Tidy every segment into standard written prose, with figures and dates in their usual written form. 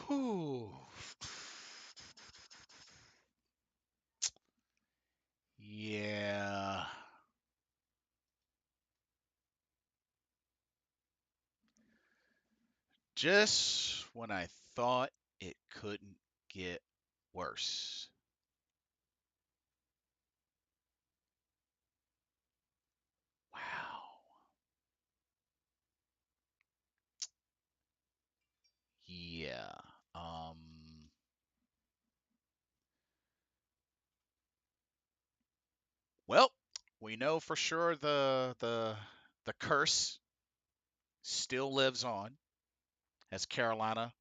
Whew. Yeah. Just when I thought it couldn't get worse. Wow. Yeah. Um, well, we know for sure the curse still lives on as Carolina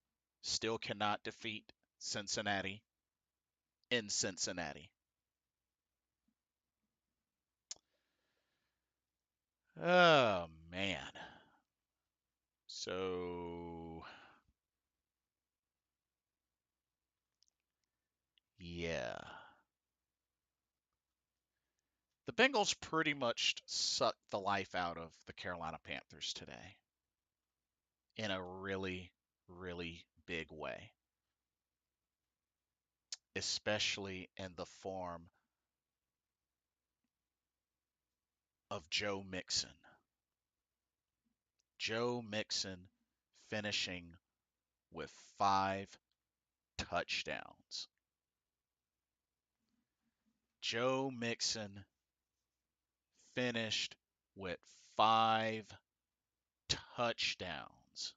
still cannot defeat Cincinnati in Cincinnati. Oh man. So yeah. The Bengals pretty much sucked the life out of the Carolina Panthers today in a really, really big way, especially in the form of Joe Mixon. Joe Mixon finishing with 5 touchdowns. Joe Mixon finished with 5 touchdowns.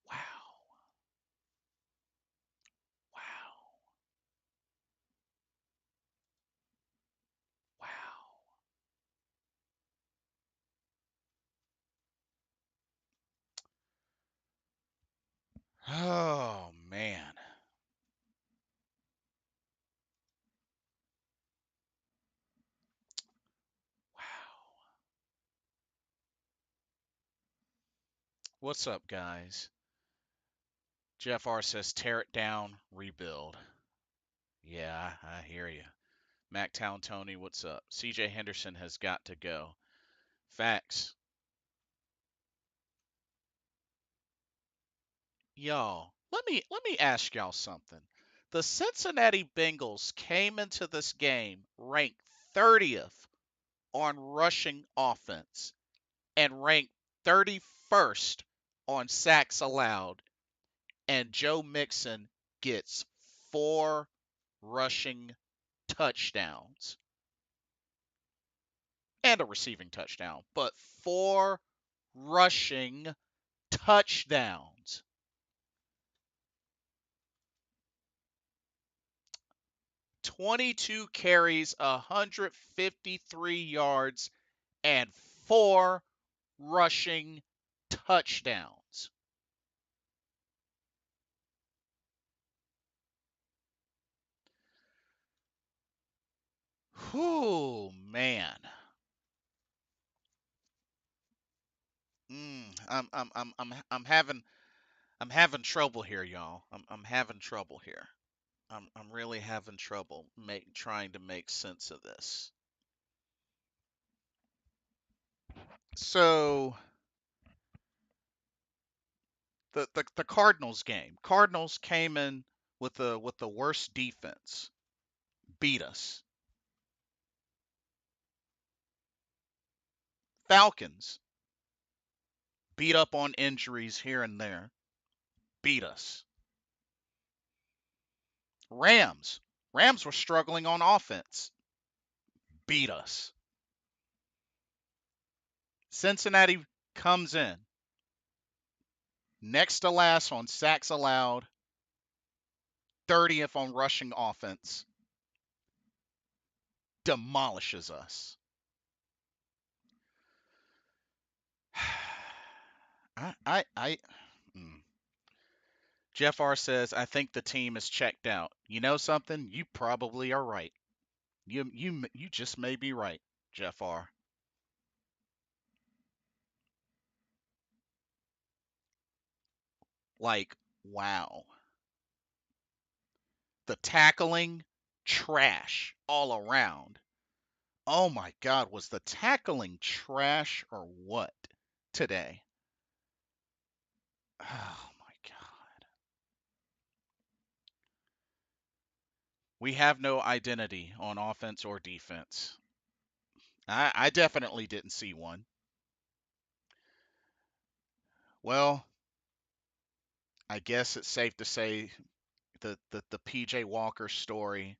Wow. Wow. Wow. Oh, man. Wow. What's up, guys? Jeff R says, tear it down, rebuild. Yeah, I hear you. Mactown Tony, what's up? CJ Henderson has got to go. Facts. Y'all, let me ask y'all something. The Cincinnati Bengals came into this game ranked 30th on rushing offense and ranked 31st on sacks allowed, and Joe Mixon gets 4 rushing touchdowns and a receiving touchdown, but 4 rushing touchdowns. 22 carries, 153 yards, and 4 rushing touchdowns. Whew, man. I'm having trouble here, y'all. I'm having trouble here. I'm really having trouble trying to make sense of this. So the Cardinals game. Cardinals came in with the worst defense. Beat us. Falcons beat up on injuries here and there. Beat us. Rams. Rams were struggling on offense. Beat us. Cincinnati comes in next to last on sacks allowed, 30th on rushing offense. Demolishes us. I mm. Jeff R says, I think the team is checked out. You know something? You probably are right. You just may be right, Jeff R. Like, wow. The tackling, trash all around. Oh my God, was the tackling trash or what today? Oh my God. We have no identity on offense or defense. I definitely didn't see one. Well, I guess it's safe to say the PJ Walker story,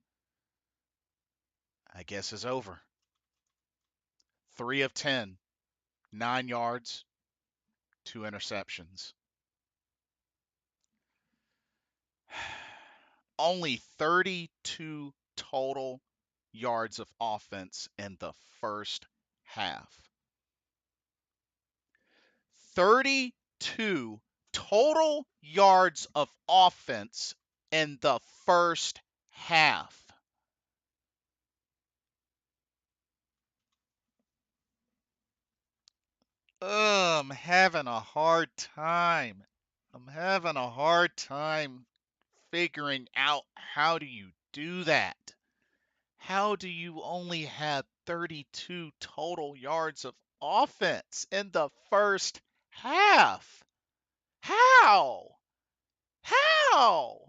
I guess, is over. 3 of 10, 9 yards, 2 interceptions. Only 32 total yards of offense in the first half. 32 total yards of offense in the first half. I'm having a hard time. I'm having a hard time figuring out how do you do that? How do you only have 32 total yards of offense in the first half? How? How?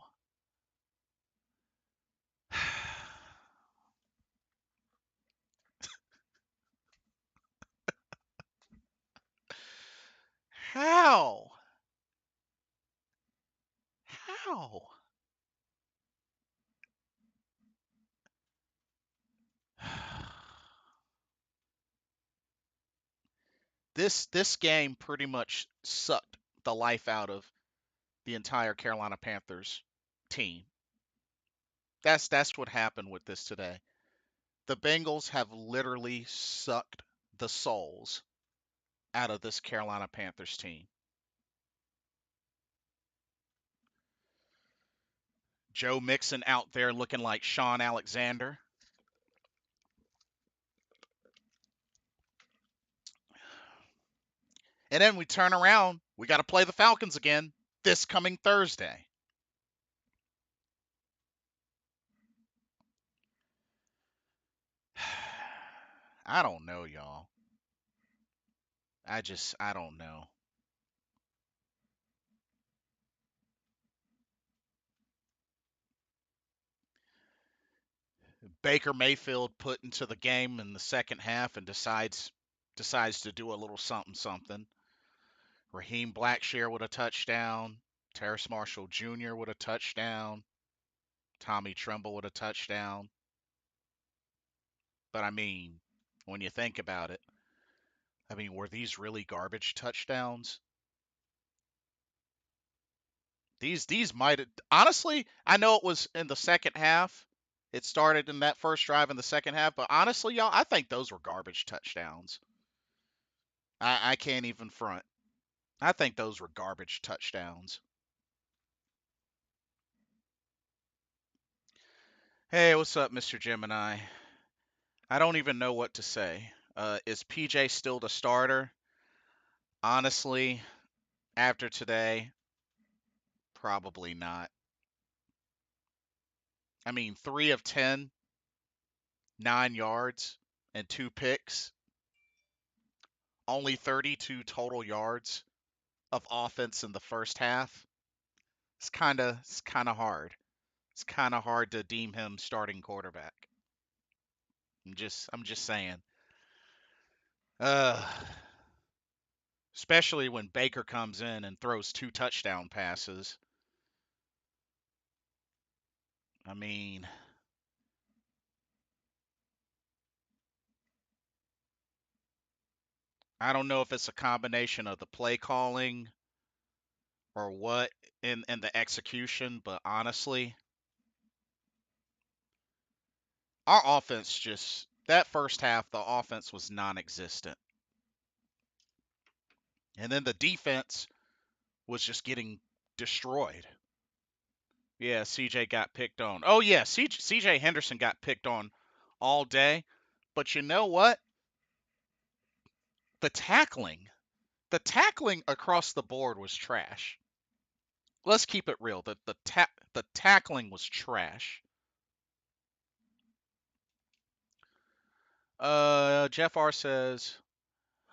How? How? This game pretty much sucked the life out of the entire Carolina Panthers team. That's what happened with this today. The Bengals have literally sucked the souls out of this Carolina Panthers team. Joe Mixon out there looking like Sean Alexander. And then we turn around, we got to play the Falcons again this coming Thursday. I don't know, y'all. I don't know. Baker Mayfield put into the game in the second half and decides to do a little something something. Raheem Blackshear with a touchdown. Terrace Marshall Jr. with a touchdown. Tommy Tremble with a touchdown. But I mean, when you think about it, I mean, were these really garbage touchdowns? These might have, honestly, I know it was in the second half. It started in that first drive in the second half, but honestly, y'all, I think those were garbage touchdowns. I can't even front. I think those were garbage touchdowns. Hey, what's up, Mr. Gemini? I don't even know what to say. Is PJ still the starter? Honestly, after today, probably not. I mean, 3 of 10, 9 yards, and 2 picks, only 32 total yards of offense in the first half. It's kind of hard. It's kind of hard to deem him starting quarterback. I'm just saying. Uh, especially when Baker comes in and throws 2 touchdown passes. I mean, I don't know if it's a combination of the play calling or what in the execution, but honestly, our offense just that first half, the offense was non-existent. And then the defense was just getting destroyed. Yeah, CJ got picked on. Oh yeah, CJ Henderson got picked on all day. But you know what? The tackling, the tackling across the board was trash. Let's keep it real. The tackling was trash. Jeff R says,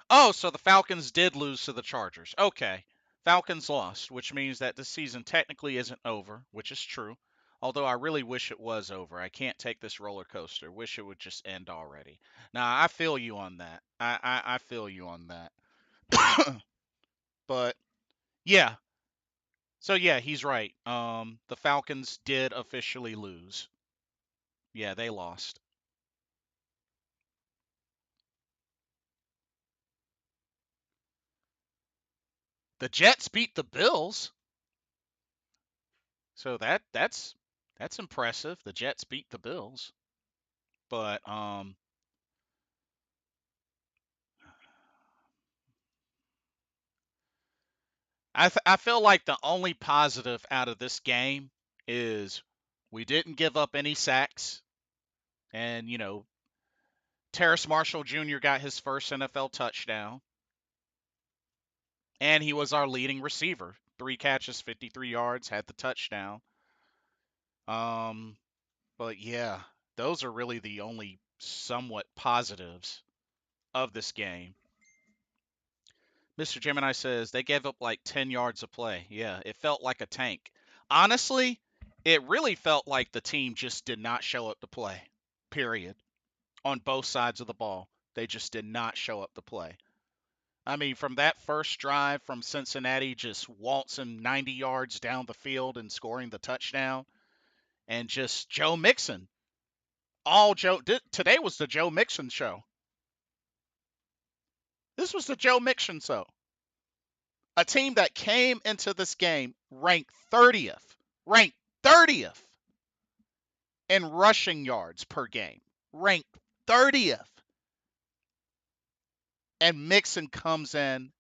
"Oh, so the Falcons did lose to the Chargers. Okay. Falcons lost, which means that the season technically isn't over, which is true. Although I really wish it was over. I can't take this roller coaster. Wish it would just end already. Now I feel you on that. I feel you on that. But yeah. So yeah, he's right. The Falcons did officially lose. Yeah, they lost. The Jets beat the Bills. So that's impressive. The Jets beat the Bills. But I feel like the only positive out of this game is we didn't give up any sacks, and Terrace Marshall Jr. got his first NFL touchdown, and he was our leading receiver. 3 catches, 53 yards, had the touchdown. Um, but yeah, those are really the only somewhat positives of this game. Mr. Gemini says they gave up like 10 yards of play. Yeah, it felt like a tank. Honestly, it really felt like the team just did not show up to play, period, on both sides of the ball. They just did not show up to play. I mean, from that first drive from Cincinnati, just waltzing 90 yards down the field and scoring the touchdown, and just Joe Mixon. Today was the Joe Mixon show. This was the Joe Mixon show. A team that came into this game ranked 30th in rushing yards per game, ranked 30th. And Mixon comes in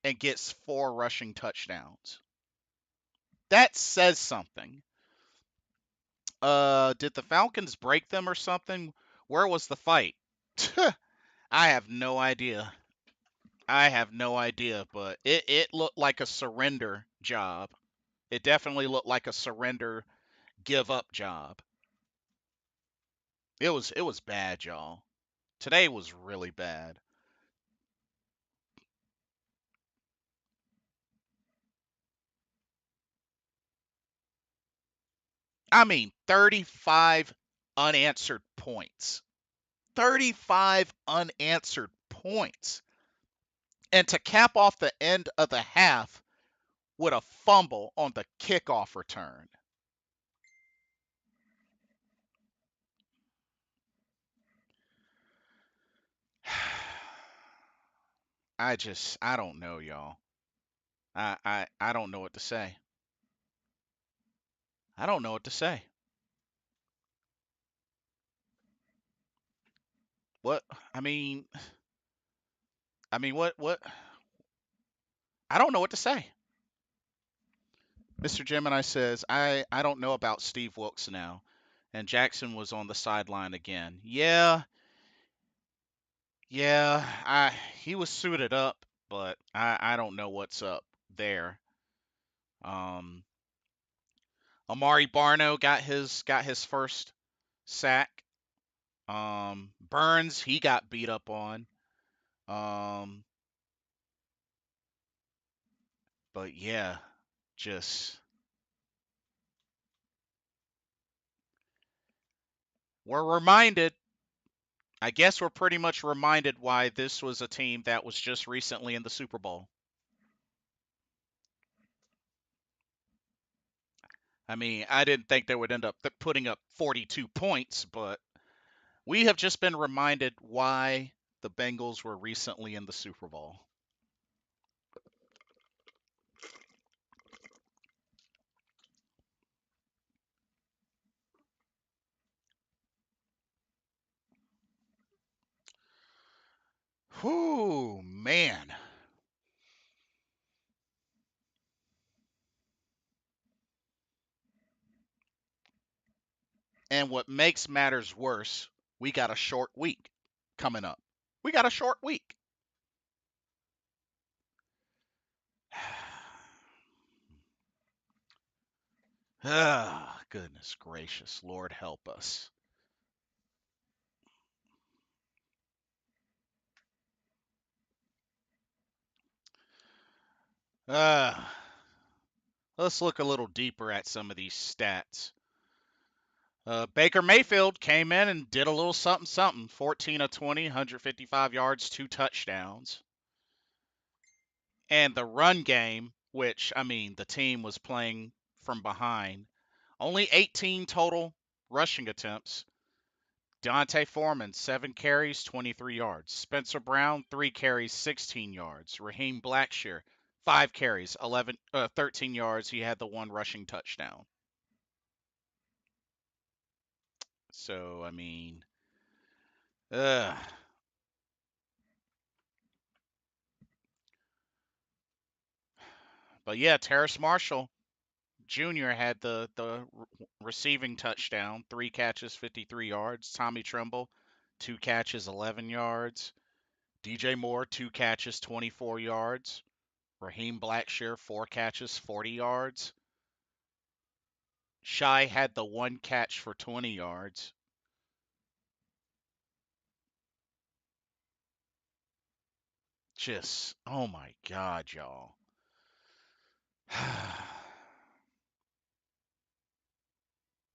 and gets 4 rushing touchdowns. That says something. Did the Falcons break them or something? Where was the fight? I have no idea. I have no idea, but it looked like a surrender job. It definitely looked like a surrender, give up job. It was bad, y'all. Today was really bad. I mean, 35 unanswered points. 35 unanswered points. And to cap off the end of the half with a fumble on the kickoff return. I don't know, y'all. I don't know what to say. I don't know what to say. What I mean, what I don't know what to say. Mr. Gemini says, I don't know about Steve Wilkes now. And Jackson was on the sideline again. Yeah, he was suited up, but I don't know what's up there. Um, Amari Barno got his first sack. Burns, he got beat up on. Um, but yeah, just we're reminded. I guess we're pretty much reminded why this was a team that was just recently in the Super Bowl. I mean, I didn't think they would end up putting up 42 points, but we have just been reminded why the Bengals were recently in the Super Bowl. Whew, man. And what makes matters worse, we got a short week coming up. We got a short week. Ah, goodness gracious. Lord help us. Uh, let's look a little deeper at some of these stats. Baker Mayfield came in and did a little something something. 14 of 20, 155 yards, 2 touchdowns. And the run game, which, I mean, the team was playing from behind, only 18 total rushing attempts. Dante Foreman, 7 carries, 23 yards. Spencer Brown, 3 carries, 16 yards. Raheem Blackshear, 5 carries, 13 yards. He had the one rushing touchdown. So, I mean, uh, but yeah, Terrace Marshall Jr. had the receiving touchdown, 3 catches, 53 yards. Tommy Tremble, 2 catches, 11 yards. DJ Moore, 2 catches, 24 yards. Raheem Blackshear, 4 catches, 40 yards. Shy had the one catch for 20 yards. Just, oh my God, y'all.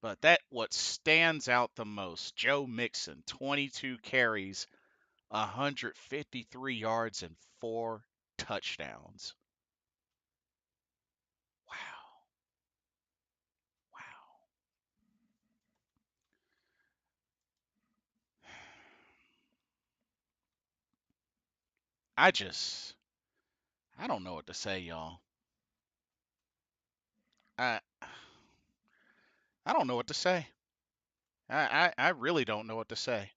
But that what stands out the most, Joe Mixon, 22 carries, 153 yards, and 4 touchdowns. Wow. Wow. I just, I don't know what to say, y'all. I, I don't know what to say. I really don't know what to say.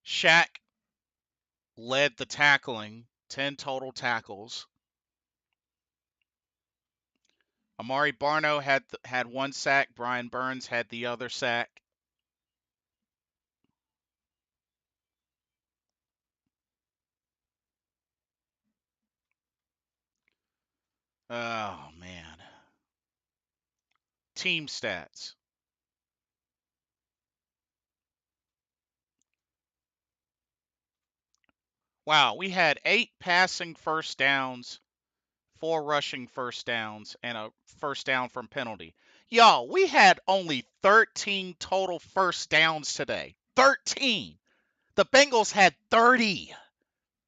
Shaq led the tackling, 10 total tackles. Amari Barno had one sack. Brian Burns had the other sack. Oh man. Team stats. Wow, we had 8 passing first downs, 4 rushing first downs, and a first down from penalty. Y'all, we had only 13 total first downs today. 13. The Bengals had 30.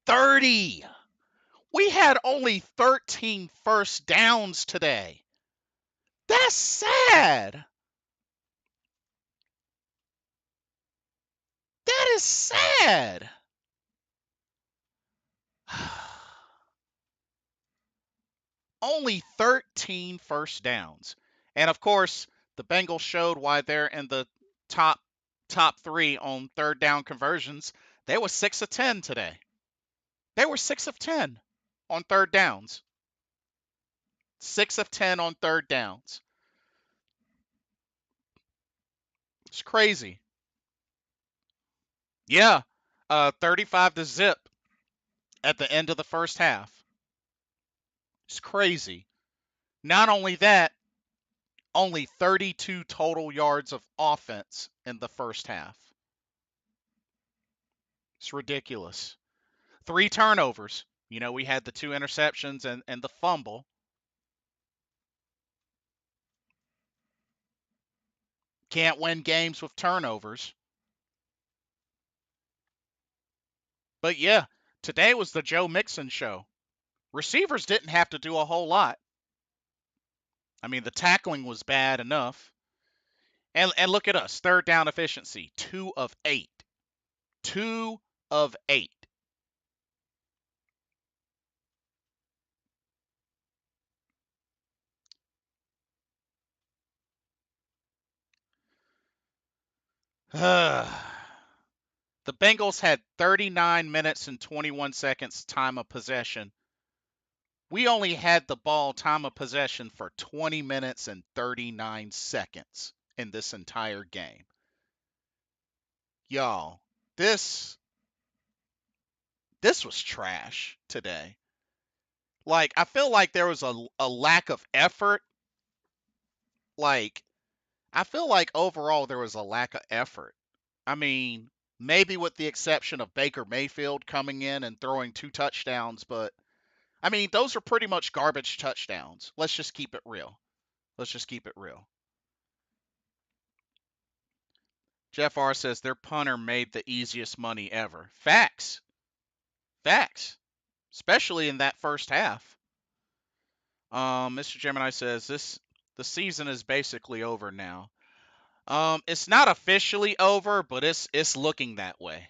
30. We had only 13 first downs today. That's sad. That is sad. Only 13 first downs. And of course, the Bengals showed why they're in the top top 3 on third down conversions. They were 6 of 10 today. They were 6 of 10 on third downs. 6 of 10 on third downs. It's crazy. Yeah. 35 to zip at the end of the first half. It's crazy. Not only that, only 32 total yards of offense in the first half. It's ridiculous. 3 turnovers. You know, we had the 2 interceptions and the fumble. Can't win games with turnovers. But yeah, today was the Joe Mixon show. Receivers didn't have to do a whole lot. I mean, the tackling was bad enough. And look at us, third down efficiency, 2 of 8. 2 of 8. The Bengals had 39 minutes and 21 seconds time of possession. We only had the ball time of possession for 20 minutes and 39 seconds in this entire game. Y'all, this was trash today. Like, I feel like there was a lack of effort. Like, I feel like overall there was a lack of effort. I mean, maybe with the exception of Baker Mayfield coming in and throwing 2 touchdowns, but I mean, those are pretty much garbage touchdowns. Let's just keep it real. Let's just keep it real. Jeff R says their punter made the easiest money ever. Facts. Facts. Especially in that first half. Mr. Gemini says the season is basically over now. It's not officially over, but it's looking that way.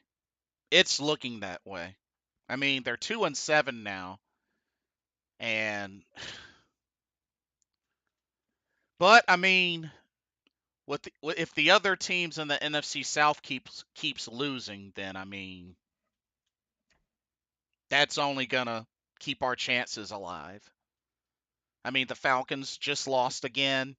It's looking that way. I mean, they're 2-7 now, and but I mean, if the other teams in the NFC South keeps losing, then I mean, that's only gonna keep our chances alive. I mean, the Falcons just lost again.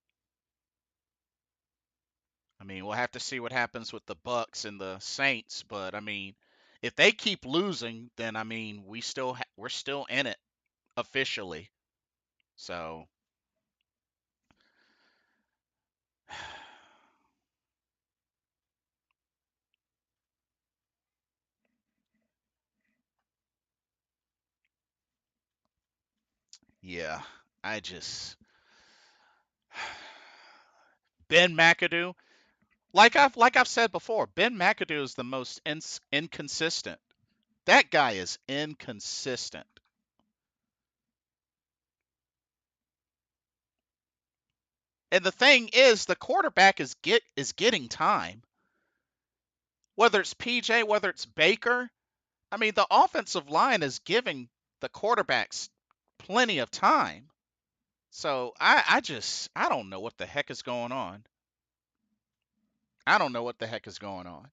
I mean, we'll have to see what happens with the Bucks and the Saints, but I mean, if they keep losing, then I mean, we're still in it officially. So, yeah, I just Ben McAdoo, like I've said before, Ben McAdoo is the most inconsistent. That guy is inconsistent. And the thing is, the quarterback is getting time. Whether it's PJ, whether it's Baker, I mean, the offensive line is giving the quarterbacks plenty of time. So I don't know what the heck is going on. I don't know what the heck is going on.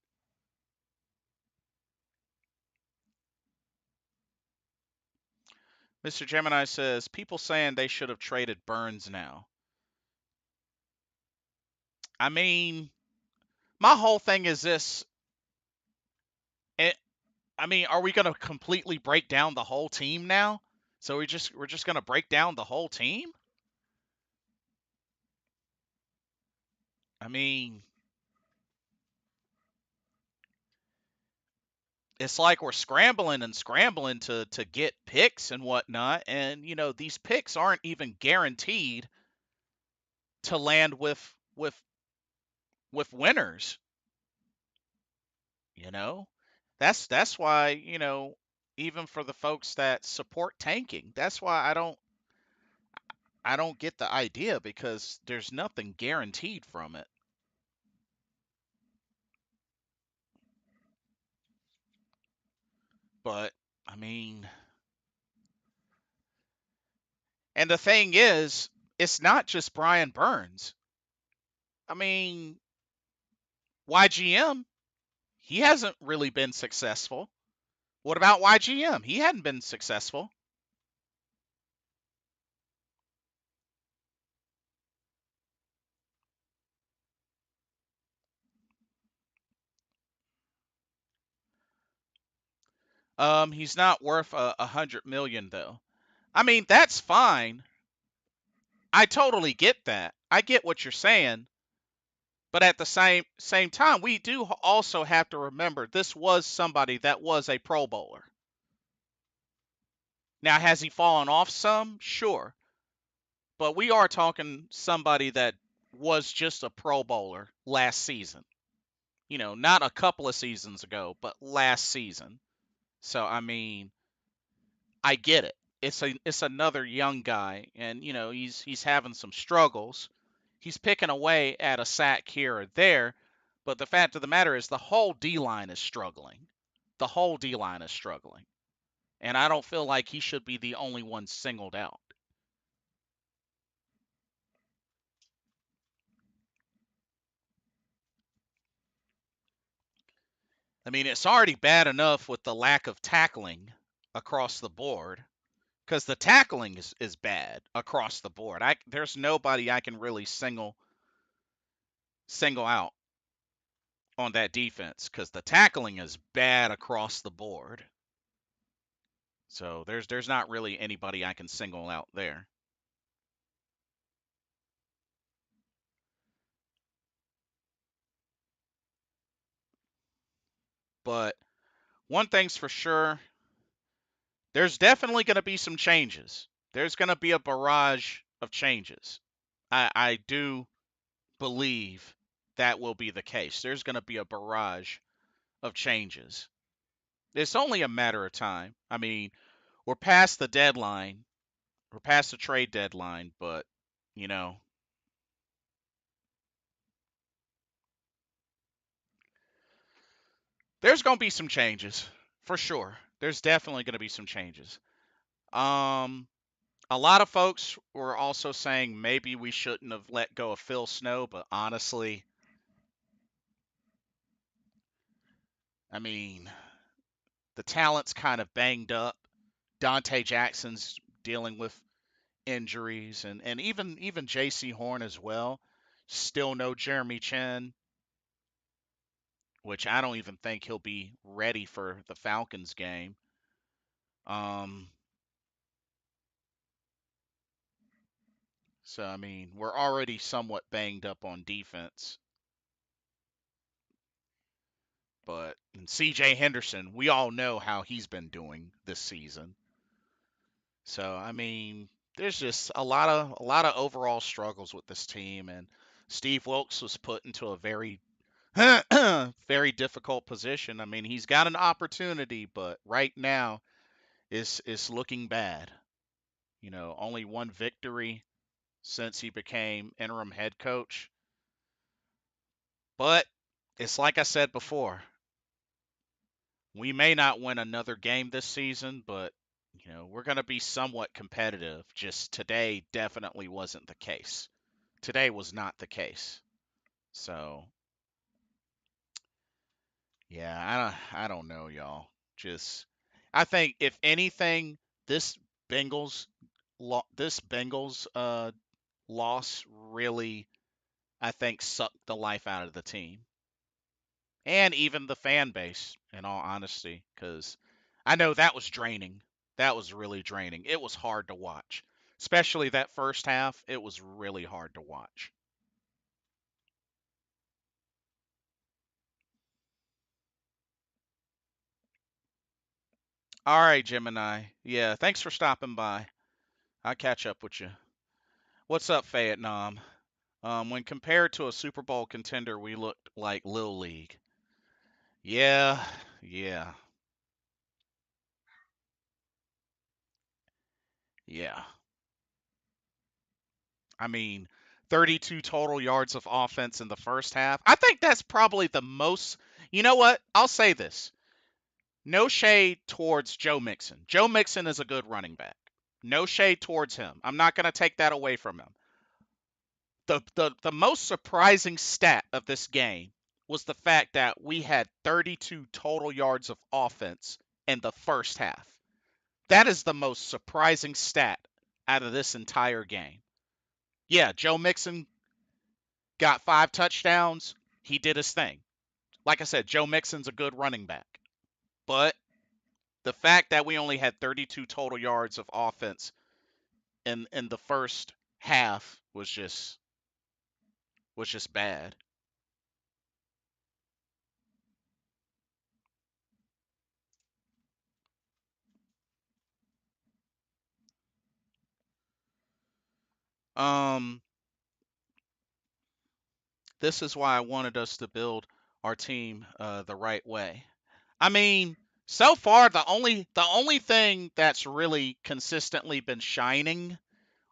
Mr. Gemini says people saying they should have traded Burns now. I mean, my whole thing is this. It, I mean, are we going to completely break down the whole team now? So we're just going to break down the whole team? I mean, it's like we're scrambling and scrambling to get picks and whatnot, and these picks aren't even guaranteed to land with winners. You know, that's why even for the folks that support tanking, that's why I don't get the idea because there's nothing guaranteed from it. But I mean, and the thing is, it's not just Brian Burns. I mean, YGM, he hasn't really been successful. What about YGM? He hadn't been successful. He's not worth 100 million though. I mean, that's fine. I totally get that. I get what you're saying, but at the same time, we do also have to remember this was somebody that was a Pro Bowler. Now, has he fallen off some? Sure, but we are talking somebody that was just a Pro Bowler last season. Not a couple of seasons ago, but last season. So I mean, I get it. It's another young guy, and he's having some struggles. He's picking away at a sack here or there, but the fact of the matter is the whole D line is struggling. The whole D line is struggling, and I don't feel like he should be the only one singled out. I mean, it's already bad enough with the lack of tackling across the board because the tackling is bad across the board. There's nobody I can really single out on that defense because the tackling is bad across the board. So there's not really anybody I can single out there. But one thing's for sure, there's definitely going to be some changes. There's going to be a barrage of changes. I do believe that will be the case. There's going to be a barrage of changes. It's only a matter of time. I mean, we're past the deadline. We're past the trade deadline, but, you know, there's going to be some changes for sure. There's definitely going to be some changes. Um, a lot of folks were also saying maybe we shouldn't have let go of Phil Snow, but honestly, I mean, the talent's kind of banged up. Dante Jackson's dealing with injuries, and even J.C. Horn as well. Still no Jeremy Chin, which I don't even think he'll be ready for the Falcons game. Um, so I mean, we're already somewhat banged up on defense, but C.J. Henderson, we all know how he's been doing this season. So I mean, there's just a lot of overall struggles with this team, and Steve Wilkes was put into a very very difficult position. I mean, he's got an opportunity, but right now it's looking bad. Only one victory since he became interim head coach. But it's like I said before, we may not win another game this season, but we're going to be somewhat competitive. Just today definitely wasn't the case. Today was not the case. So, yeah, I don't know, y'all. Just I think if anything, this this Bengals loss really, I think, sucked the life out of the team and even the fan base, in all honesty, because I know that was draining. That was really draining. It was hard to watch, especially that first half. It was really hard to watch. All right, Gemini. Yeah, thanks for stopping by. I'll catch up with you. What's up, Vietnam? When compared to a Super Bowl contender, we looked like Lil League. Yeah, yeah, yeah. I mean, 32 total yards of offense in the first half. I think that's probably the most. You know what? I'll say this. No shade towards Joe Mixon. Joe Mixon is a good running back. No shade towards him. I'm not going to take that away from him. The most surprising stat of this game was the fact that we had 32 total yards of offense in the first half. That is the most surprising stat out of this entire game. Yeah, Joe Mixon got 5 touchdowns. He did his thing. Like I said, Joe Mixon's a good running back. But the fact that we only had 32 total yards of offense in the first half was just bad. Um this is why I wanted us to build our team the right way. I mean, so far the only thing that's really consistently been shining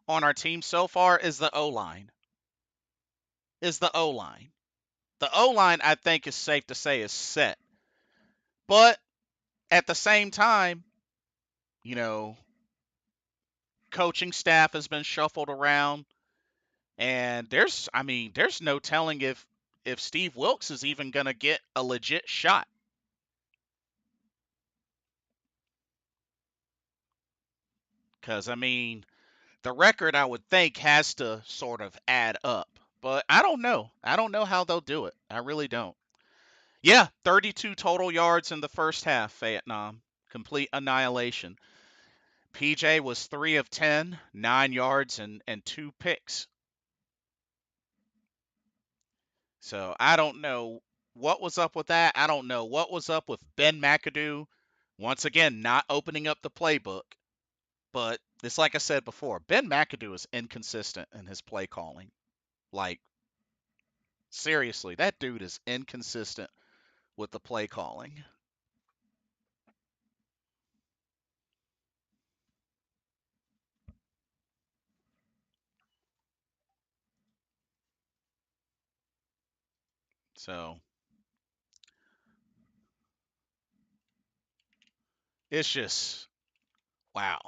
on our team so far is the O line. Is the O line. The O line I think is safe to say is set. But at the same time, you know, coaching staff has been shuffled around, and there's no telling if Steve Wilkes is even going to get a legit shot. Because the record I would think has to sort of add up, but I don't know. I don't know how they'll do it. I really don't. Yeah, 32 total yards in the first half, Vietnam. Complete annihilation. PJ was 3 of 10, 9 yards and 2 picks. So I don't know What was up with that? I don't know. What was up with Ben McAdoo? Once again, not opening up the playbook. But it's like I said before, Ben McAdoo is inconsistent in his play calling. Like, seriously, that dude is inconsistent with the play calling. So it's just wow.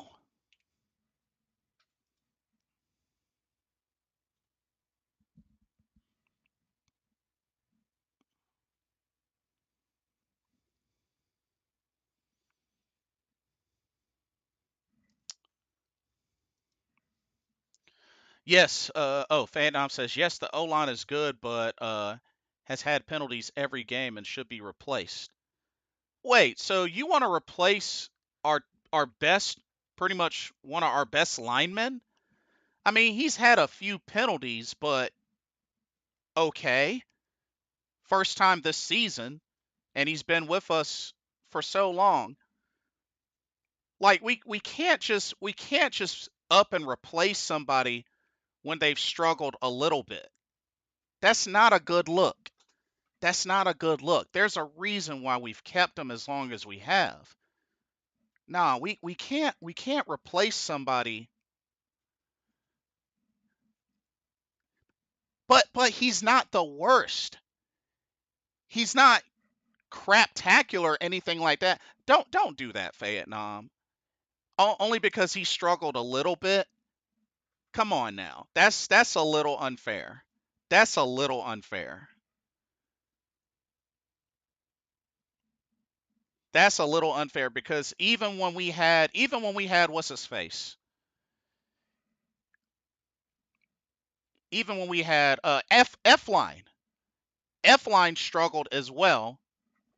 Yes. Fandom says yes. The O line is good, but has had penalties every game and should be replaced. Wait, so you want to replace our our best, pretty much one of our best linemen? I mean, he's had a few penalties, but okay. First time this season, and he's been with us for so long. Like we can't just up and replace somebody when they've struggled a little bit. That's not a good look. That's not a good look. There's a reason why we've kept them as long as we have. Nah, we can't replace somebody. But he's not the worst. He's not craptacular or anything like that. Don't do that, Vietnam. Only because he struggled a little bit. Come on now. That's a little unfair. That's a little unfair. That's a little unfair because even when we had what's his face? Even when we had F line. F line struggled as well.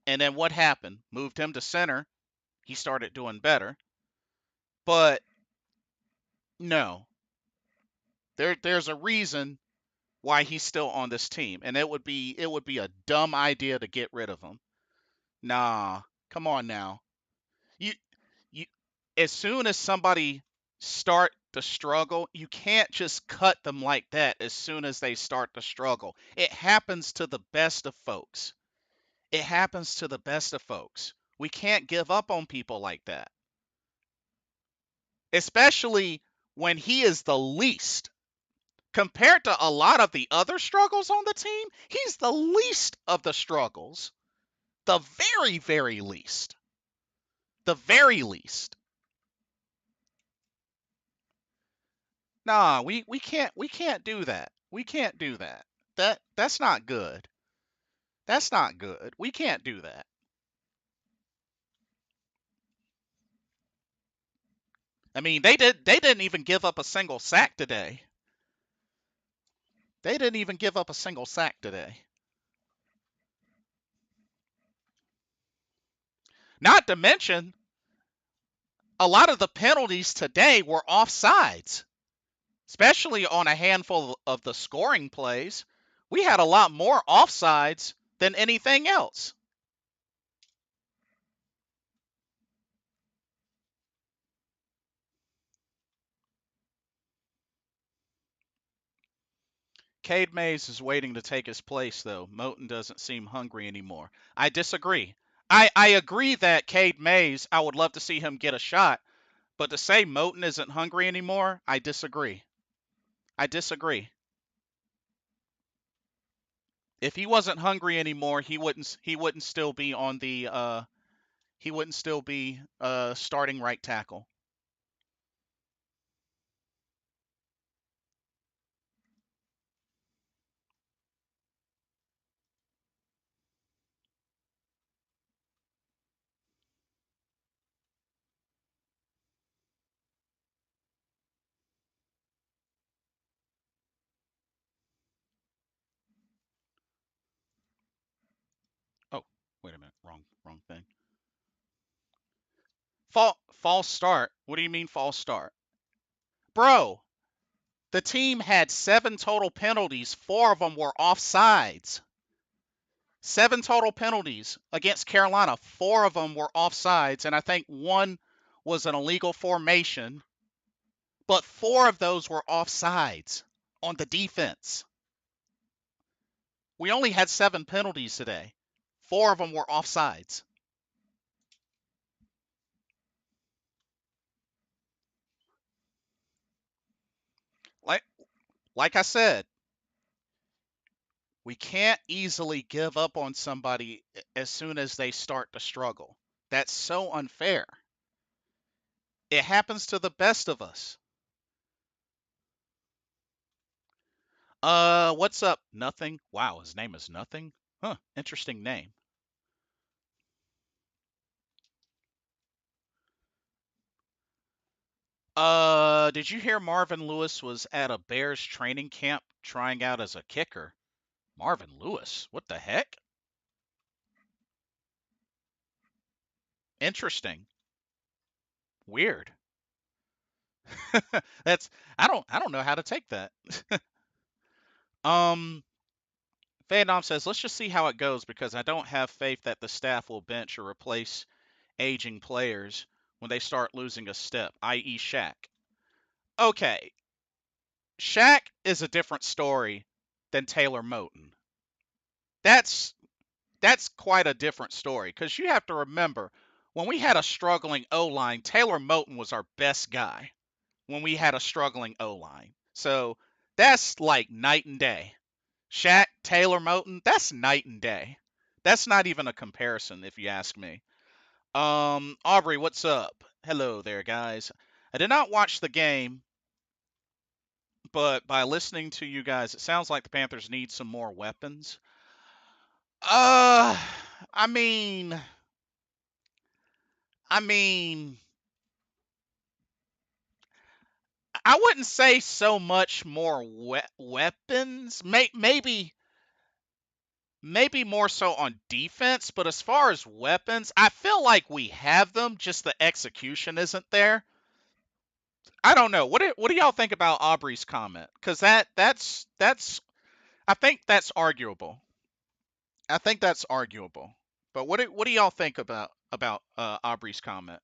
And then what happened? Moved him to center. He started doing better. But no. There's a reason why he's still on this team. And it would be a dumb idea to get rid of him. Nah. Come on now. You you as soon as somebody start to struggle, you can't just cut them like that as soon as they start to struggle. It happens to the best of folks. It happens to the best of folks. We can't give up on people like that. Especially when he is the least. Compared to a lot of the other struggles on the team, he's the least of the struggles. The very, very least. The very least. Nah, we can't do that. We can't do that. That's not good. That's not good. We can't do that. I mean, they didn't even give up a single sack today. They didn't even give up a single sack today. Not to mention, a lot of the penalties today were offsides, especially on a handful of the scoring plays. We had a lot more offsides than anything else. Cade Mays is waiting to take his place, though. Moton doesn't seem hungry anymore. I disagree. I agree that Cade Mays, I would love to see him get a shot, but to say Moton isn't hungry anymore, I disagree. I disagree. If he wasn't hungry anymore, he wouldn't still be on the he wouldn't still be starting right tackle. Oh, wait a minute, wrong thing. False start. What do you mean false start? Bro, the team had 7 total penalties, 4 of them were offsides. 7 total penalties against Carolina. 4 of them were offsides, and I think one was an illegal formation, but 4 of those were offsides on the defense. We only had 7 penalties today. 4 of them were offsides. Like like I said, we can't easily give up on somebody as soon as they start to struggle. That's so unfair. It happens to the best of us. What's up? Nothing. Wow, his name is Nothing. Huh, interesting name. Did you hear Marvin Lewis was at a Bears training camp trying out as a kicker? Marvin Lewis? What the heck? Interesting. Weird. That's I don't know how to take that. um Phaedom says, let's just see how it goes because I don't have faith that the staff will bench or replace aging players when they start losing a step, i.e. Shaq. Okay, Shaq is a different story than Taylor Moton. That's that's quite a different story because you have to remember when we had a struggling O line, Taylor Moton was our best guy when we had a struggling O line. So that's like night and day. Shaq, Taylor Moton, that's night and day. That's not even a comparison, if you ask me. Aubrey, what's up? Hello there, guys. I did not watch the game, but by listening to you guys, it sounds like the Panthers need some more weapons. Uh, I mean, I mean, I wouldn't say so much more weapons. Maybe more so on defense, but as far as weapons, I feel like we have them, just the execution isn't there. I don't know. What do y'all think about Aubrey's comment? Because that's I think that's arguable. I think that's arguable. But what do y'all think about Aubrey's comment?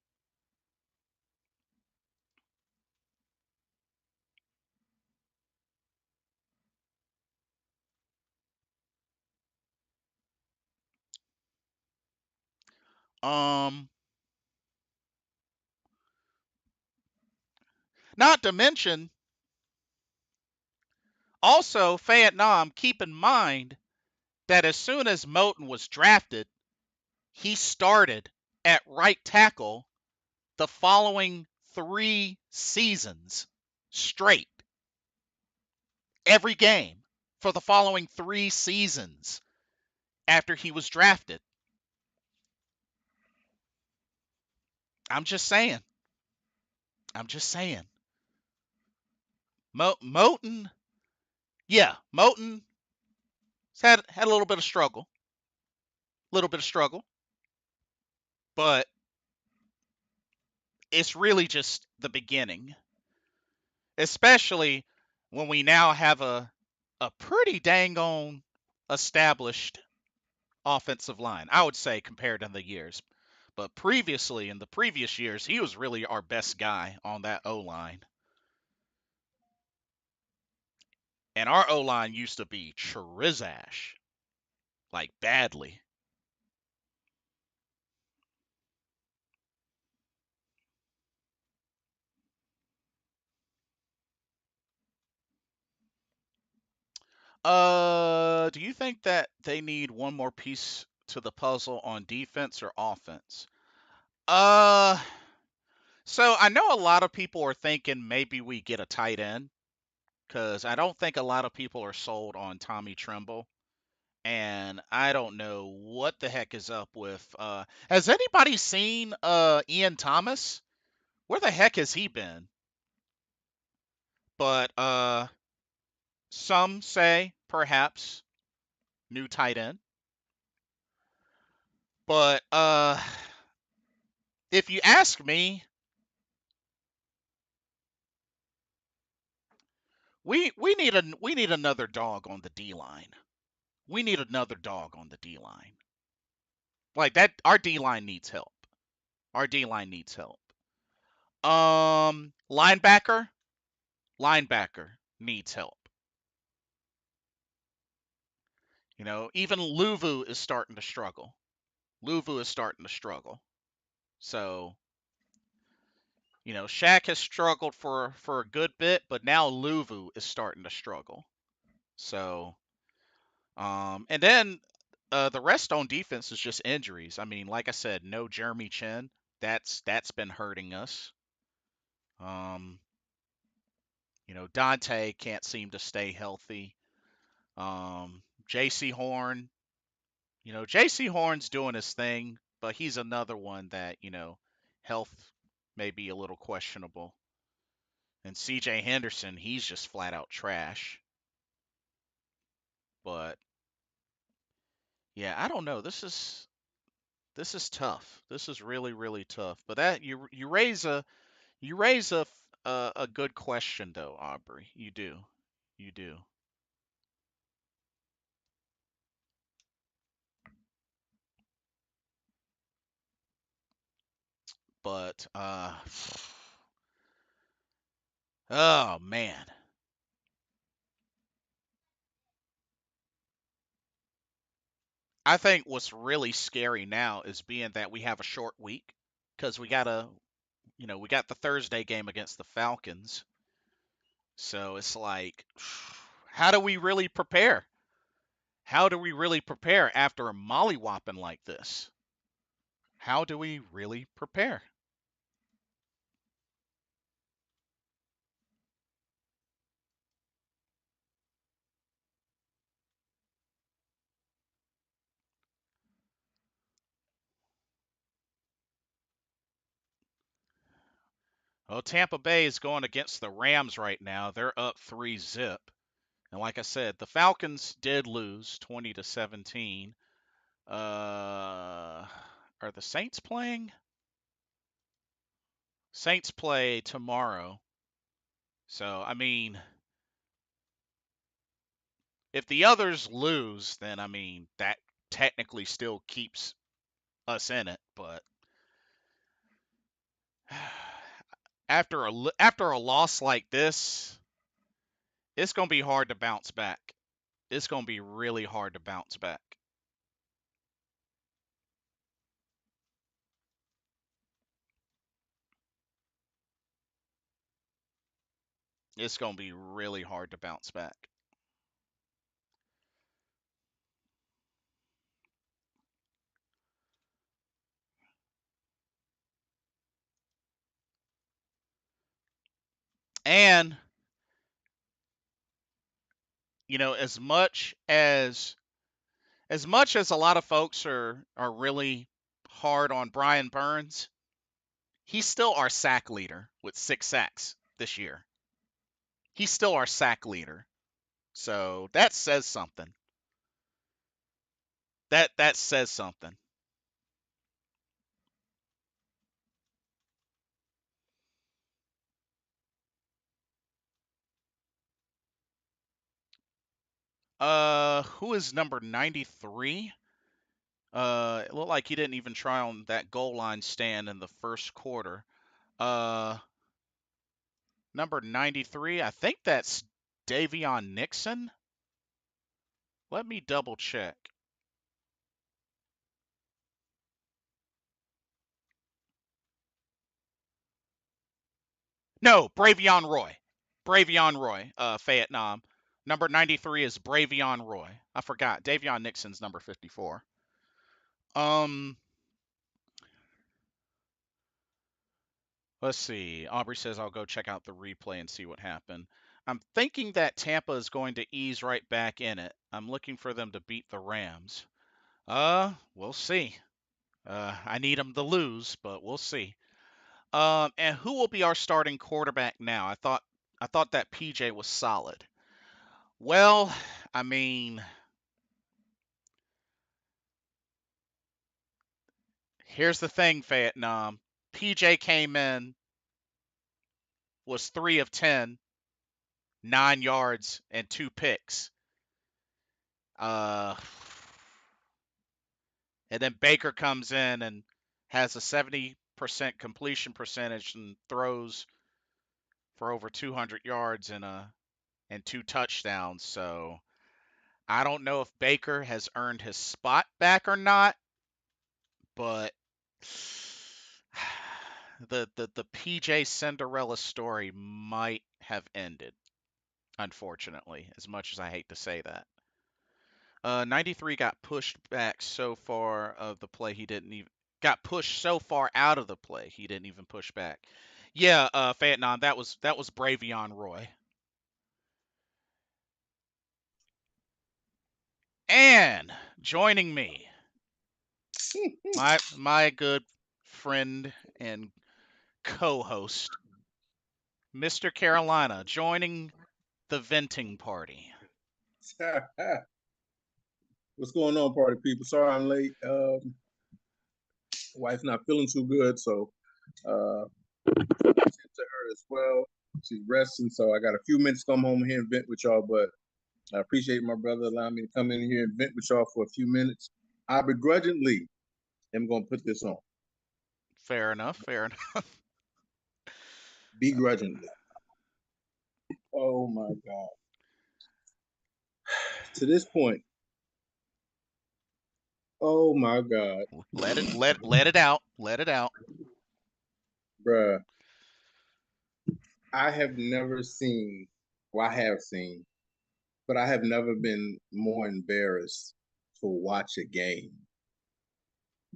Um, Not to mention, also Vietnam. Keep in mind that as soon as Moton was drafted, he started at right tackle the following 3 seasons straight, every game for the following 3 seasons after he was drafted. I'm just saying. I'm just saying. Moton, yeah, Moton had a little bit of struggle, but it's really just the beginning, especially when we now have a pretty dang on established offensive line. I would say compared to the years. But previously, in the previous years, he was really our best guy on that O line. And our O line used to be Trizash, like badly. Do you think that they need one more piece to the puzzle on defense or offense? Uh, so I know a lot of people are thinking maybe we get a tight end because I don't think a lot of people are sold on Tommy Tremble. And I don't know what the heck is up with. Has anybody seen Ian Thomas? Where the heck has he been? But some say perhaps new tight end. But if you ask me, we need another dog on the D line. We need another dog on the D line. Like that, our D line needs help. Our D line needs help. Linebacker, linebacker needs help. You know, even Luvu is starting to struggle. Luvu is starting to struggle. So, you know, Shaq has struggled for a good bit, but now Luvu is starting to struggle. So, and then the rest on defense is just injuries. I mean, like I said, no Jeremy Chin. That's been hurting us. Um, you know, Dante can't seem to stay healthy. J.C. Horn, you know, J.C. Horn's doing his thing, but he's another one that, you know, health may be a little questionable. And C.J. Henderson, he's just flat out trash. But yeah, I don't know. This is tough. This is really really tough. But that you raise a good question though, Aubrey. You do. You do. But oh man. I think what's really scary now is being that we have a short week because we got the Thursday game against the Falcons. So it's like, how do we really prepare? How do we really prepare after a mollywhopping like this? How do we really prepare? Well, Tampa Bay is going against the Rams right now. They're up 3-zip. And like I said, the Falcons did lose 20-17. Are the Saints playing? Saints play tomorrow. So, I mean, if the others lose, then I mean, that technically still keeps us in it, but after a loss like this, it's going to be hard to bounce back. It's going to be really hard to bounce back. It's going to be really hard to bounce back. And, you know, as much as a lot of folks are really hard on Brian Burns, he's still our sack leader with 6 sacks this year. He's still our sack leader. So, that says something. That says something. Who is number 93? It looked like he didn't even try on that goal line stand in the first quarter. Uh, Number 93, I think that's Davion Nixon. Let me double check. No, Bravion Roy. Bravion Roy, Vietnam. Number 93 is Bravion Roy. I forgot. Davion Nixon's number 54. Um, let's see. Aubrey says I'll go check out the replay and see what happened. I'm thinking that Tampa is going to ease right back in it. I'm looking for them to beat the Rams. We'll see. I need them to lose, but we'll see. And who will be our starting quarterback now? I thought that PJ was solid. Well, I mean, here's the thing, Vietnam. PJ came in, was 3 of 10, 9 yards, and 2 picks. Uh, and then Baker comes in and has a 70% completion percentage and throws for over 200 yards and 2 touchdowns. So I don't know if Baker has earned his spot back or not, but the PJ Cinderella story might have ended, unfortunately, as much as I hate to say that. 93 got pushed back so far of the play he didn't even got pushed so far out of the play he didn't even push back. Yeah, Fayetnon, that was Bravion Roy. And joining me, my good friend and co-host, Mr. Carolina, joining the venting party. What's going on, party people? Sorry I'm late. Wife's not feeling too good, so I sent to her as well. She's resting, so I got a few minutes to come home here and vent with y'all. But I appreciate my brother allowing me to come in here and vent with y'all for a few minutes. I begrudgingly am going to put this on. Fair enough, fair enough. Begrudgingly. Oh my God. To this point, oh my God, Let it out. Let it out. bruh. I have never seen, well, I have seen, but I have never been more embarrassed to watch a game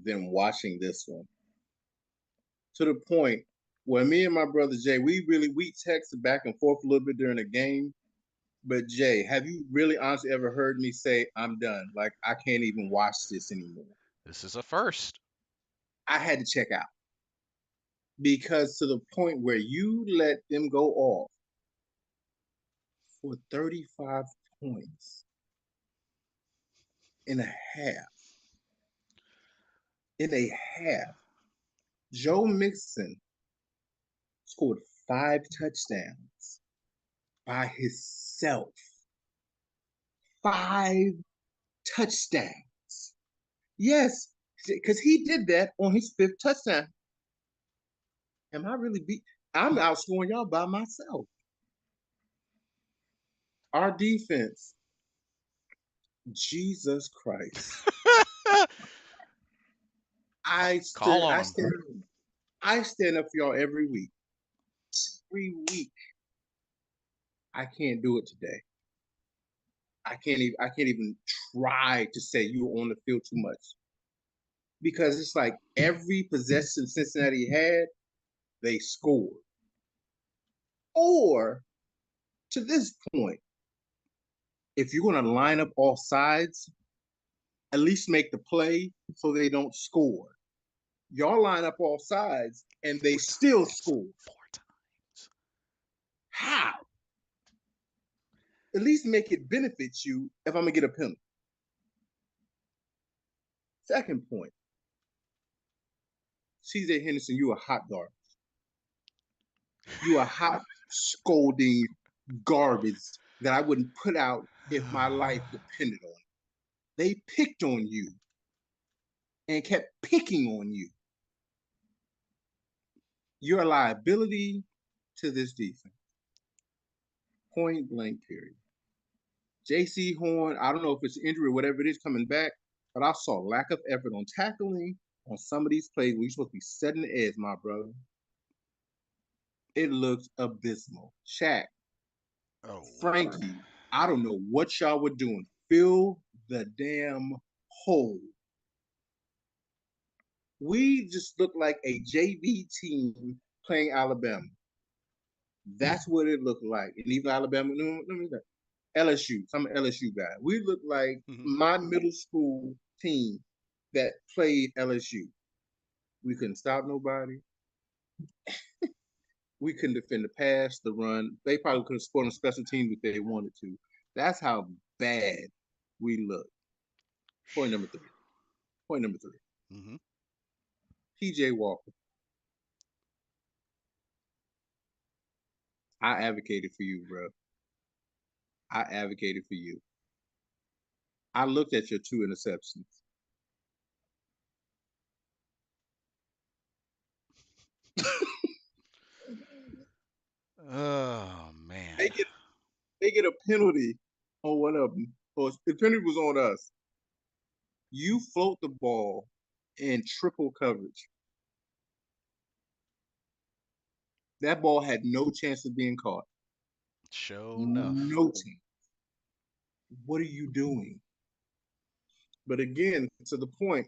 than watching this one. To the point where me and my brother Jay, we texted back and forth a little bit during the game. But Jay, have you really honestly ever heard me say I'm done? Like I can't even watch this anymore. This is a first. I had to check out because to the point where you let them go off for 35 points in a half. In a half, Joe Mixon scored 5 touchdowns by himself. 5 touchdowns. Yes, because he did that on his 5th touchdown. Am I really beat? I'm outscoring y'all by myself. Our defense, Jesus Christ. I Call stand, on I him. stand, I stand up for y'all every week. Every week. I can't do it today. I can't even try to say you were on the field too much. Because it's like every possession Cincinnati had, they scored. Or to this point, if you're going to line up all sides, at least make the play so they don't score. Y'all line up all sides and they still score. 4 times. How? At least make it benefit you if I'm going to get a penalty. Second point, CJ Henderson, you a hot garbage. You a hot scolding garbage that I wouldn't put out if my life depended on it. They picked on you and kept picking on you. You're a liability to this defense. Point blank, period. JC Horn, I don't know if it's injury or whatever it is coming back, but I saw lack of effort on tackling on some of these plays where you're supposed to be setting the edge, my brother. It looks abysmal. Shaq, Oh Lord. Frankie, I don't know what y'all were doing. Fill the damn hole. We just look like a JV team playing Alabama. That's what it looked like. And even Alabama, no, let me LSU. I'm an LSU guy. We look like Mhm. my middle school team that played LSU. We couldn't stop nobody. We couldn't defend the pass, the run. They probably could have scored on special teams if they wanted to. That's how bad we look. Point number three. Point number three. Mhm. PJ Walker. I advocated for you, bro. I advocated for you. I looked at your two interceptions. Oh man. They get they get a penalty on one of them. Or the penalty was on us. You float the ball in triple coverage. That ball had no chance of being caught. Sure enough. No chance. What are you doing? But again, to the point,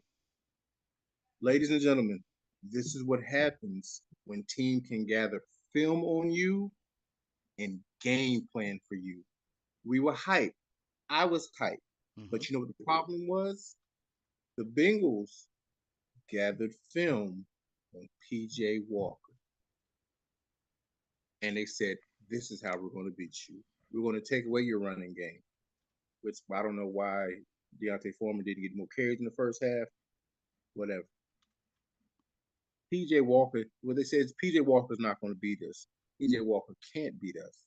ladies and gentlemen, this is what happens when team can gather film on you and game plan for you. We were hyped. I was hyped. Hmm. But you know what the problem was? The Bengals gathered film on PJ Walker. And they said, this is how we're going to beat you. We're going to take away your running game, which I don't know why Deontay Foreman didn't get more carries in the first half. Whatever. PJ Walker, what they say is PJ Walker's not going to beat us. PJ Walker can't beat us.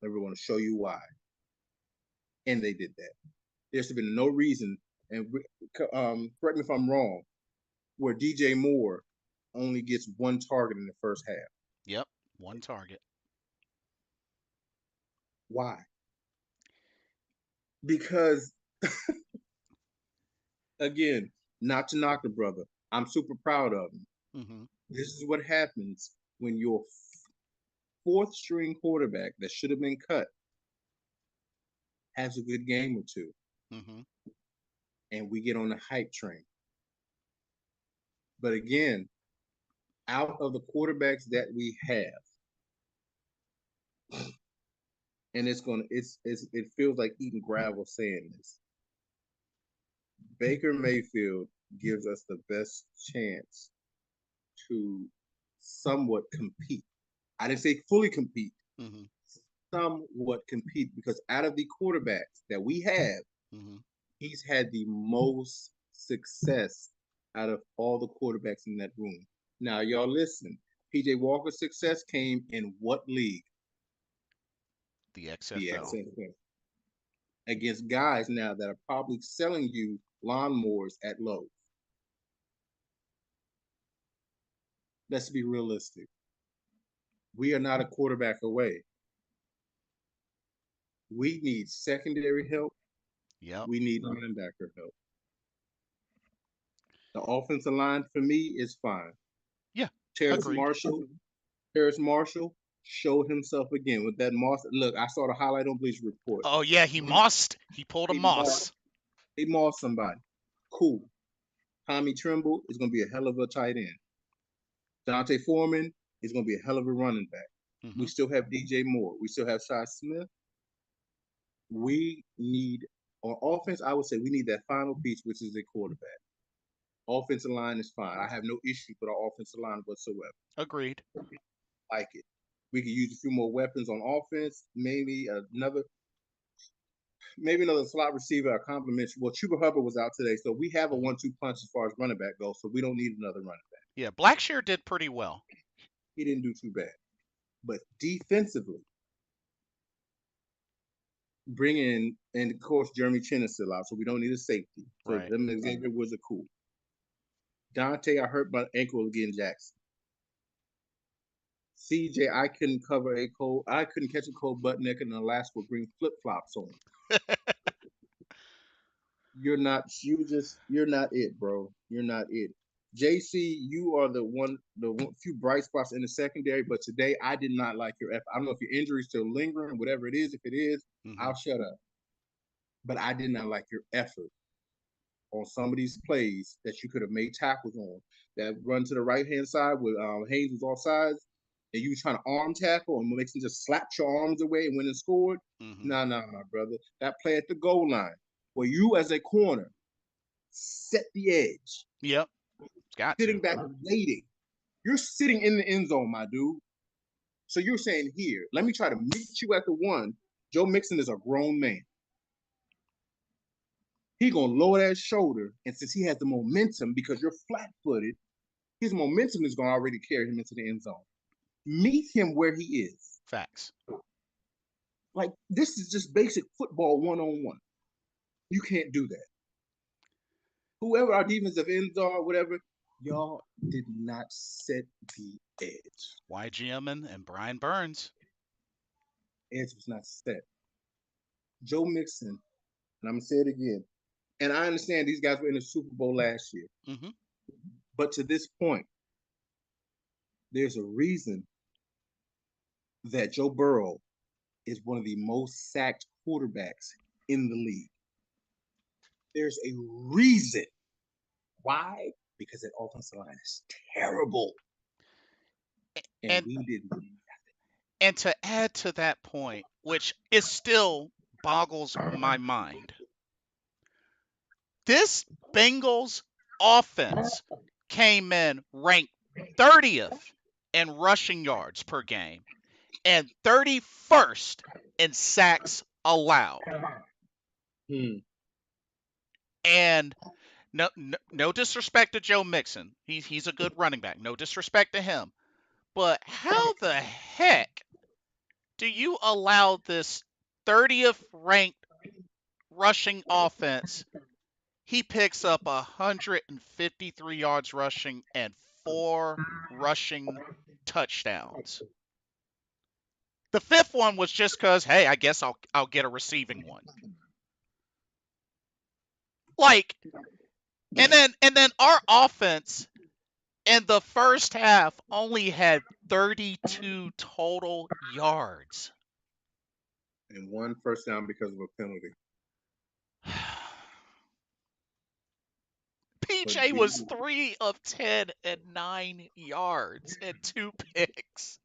And we're going to show you why. And they did that. There's been no reason, and correct me if I'm wrong, where DJ Moore only gets one target in the first half. Yep. One target. Why? Because, again, not to knock the brother, I'm super proud of him. Hmm. This is what happens when your fourth string quarterback that should have been cut has a good game or two, Hmm. and we get on the hype train. But again, out of the quarterbacks that we have, and it feels like eating gravel saying this. Baker Mayfield gives us the best chance to somewhat compete. I didn't say fully compete, Hmm. somewhat compete, because out of the quarterbacks that we have, Hmm. he's had the most success out of all the quarterbacks in that room. Now, y'all listen. PJ Walker's success came in what league? The The XFL. XFL. Against guys now that are probably selling you lawnmowers at Lowe's. Let's be realistic. We are not a quarterback away. We need secondary help. Yep. We need linebacker help. The offensive line for me is fine. Yeah. Terrace Agreed. Marshall, Terrace Marshall showed himself again with that Moss. Look, I saw the highlight on Bleacher Report. Oh yeah, he mossed. He pulled a He mossed, moss. he mossed somebody. Cool. Tommy Trimble is going to be a hell of a tight end. Dante Foreman is going to be a hell of a running back. We Hmm. still have DJ Moore. We still have Shi Smith. We need on offense. I would say we need that final piece, which is a quarterback. Offensive line is fine. I have no issues with our offensive line whatsoever. Agreed. Like it. We can use a few more weapons on offense. Maybe another slot receiver, a compliment. Well, Chuba Hubbard was out today, so we have a Hmm. 1-2 punch as far as running back goes. So we don't need another running back. Yeah, Blackshear did pretty well. He didn't do too bad. But defensively, bring in, and of course, Jeremy Chin is still out, so we don't need a safety. So Right. them Xavier was a cool. Dante, I hurt my ankle again, Jackson. CJ, I couldn't catch a cold butt naked in Alaska with green flip flops on. You're not it, bro. You're not it. JC, you are the few bright spots in the secondary, but today I did not like your effort. I don't know if your injury is still lingering, whatever it is. If it is, Hmm. I'll shut up. But I did not like your effort on some of these plays that you could have made tackles on. That run to the right hand side with Haynes was off sides, and you were trying to arm tackle and Mixon just slapped your arms away and went and scored. Hmm. No, no, my brother. That play at the goal line, where you as a corner set the edge, Yep. It's got sitting to. back waiting. You're sitting in the end zone, my dude. So you're saying here, let me try to meet you at the one. Joe Mixon is a grown man. He gonna lower that shoulder, and since he has the momentum, because you're flat-footed, his momentum is gonna already carry him into the end zone. Meet him where he is. Facts. Like this is just basic football one-on-one. You can't do that. Whoever our defensive ends are, whatever, y'all did not set the edge. YGM and Brian Burns. Edge was not set. Joe Mixon, and I'm gonna say it again. And I understand these guys were in the Super Bowl last year, Hmm. but to this point, there's a reason that Joe Burrow is one of the most sacked quarterbacks in the league. There's a reason. Why? Because that offensive line is terrible, and And we didn't. and to add to that point, which is still boggles my mind, this Bengals offense came in ranked 30th in rushing yards per game and 31st in sacks allowed. Hmm. And no disrespect to Joe Mixon. He's a good running back. No disrespect to him. But how the heck do you allow this 30th ranked rushing offense? He picks up 153 yards rushing and 4 rushing touchdowns. The fifth one was just because, hey, I guess I'll get a receiving one. Like, and then our offense in the first half only had 32 total yards. And one first down because of a penalty. But PJ was 3 of 10 and 9 yards and 2 picks.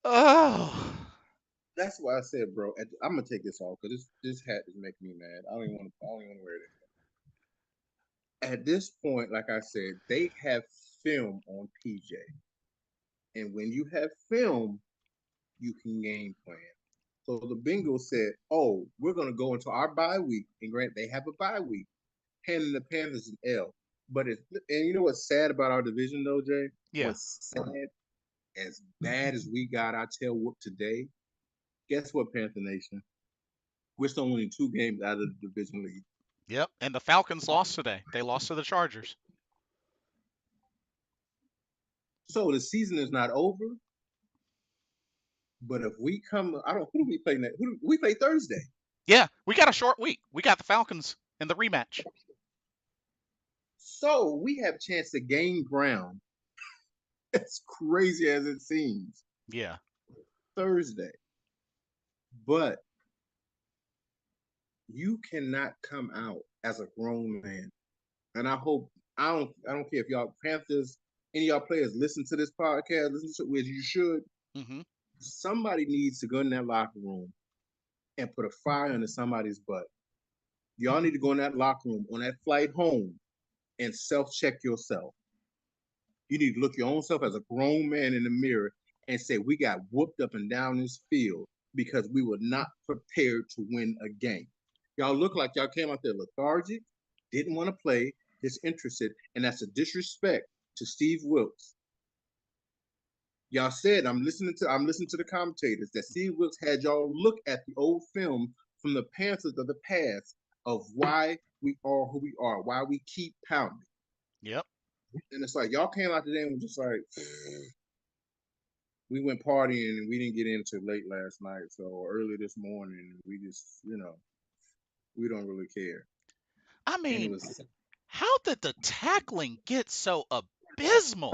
Oh. that's why I said, bro. I'm gonna take this off because this hat is making me mad. I don't even want to. I don't even want to wear it. At this point, like I said, they have film on PJ, and when you have film, you can game plan. So the Bengals said, "Oh, we're gonna go into our bye week." And grant they have a bye week, handing the Panthers an L. But it's and you know what's sad about our division though, Jay? Yeah. What's sad, as bad as we got our tail whooped today, guess what, Panther Nation? We're still only 2 games out of the division lead. Yep. And the Falcons lost today. They lost to the Chargers. So the season is not over. But if we come, I don't. Who do we play next? We play Thursday? Yeah, we got a short week. We got the Falcons in the rematch. So we have a chance to gain ground. As crazy as it seems, Yeah. Thursday. But you cannot come out as a grown man. And I hope I don't care if y'all Panthers, any of y'all players listen to this podcast, listen to it, which you should. Hmm. Somebody needs to go in that locker room and put a fire under somebody's butt. Y'all need to go in that locker room on that flight home and self-check yourself. You need to look your own self as a grown man in the mirror and say, we got whooped up and down this field because we were not prepared to win a game. Y'all look like y'all came out there lethargic, didn't want to play, disinterested, and that's a disrespect to Steve Wilkes. Y'all said I'm listening to the commentators that Steve Wilkes had y'all look at the old film from the Panthers of the past of why we are who we are, why we keep pounding. Yep. And it's like y'all came out today and was just like, we went partying and we didn't get into late last night, so early this morning we just, we don't really care. I And it mean, was how did the tackling get so abysmal?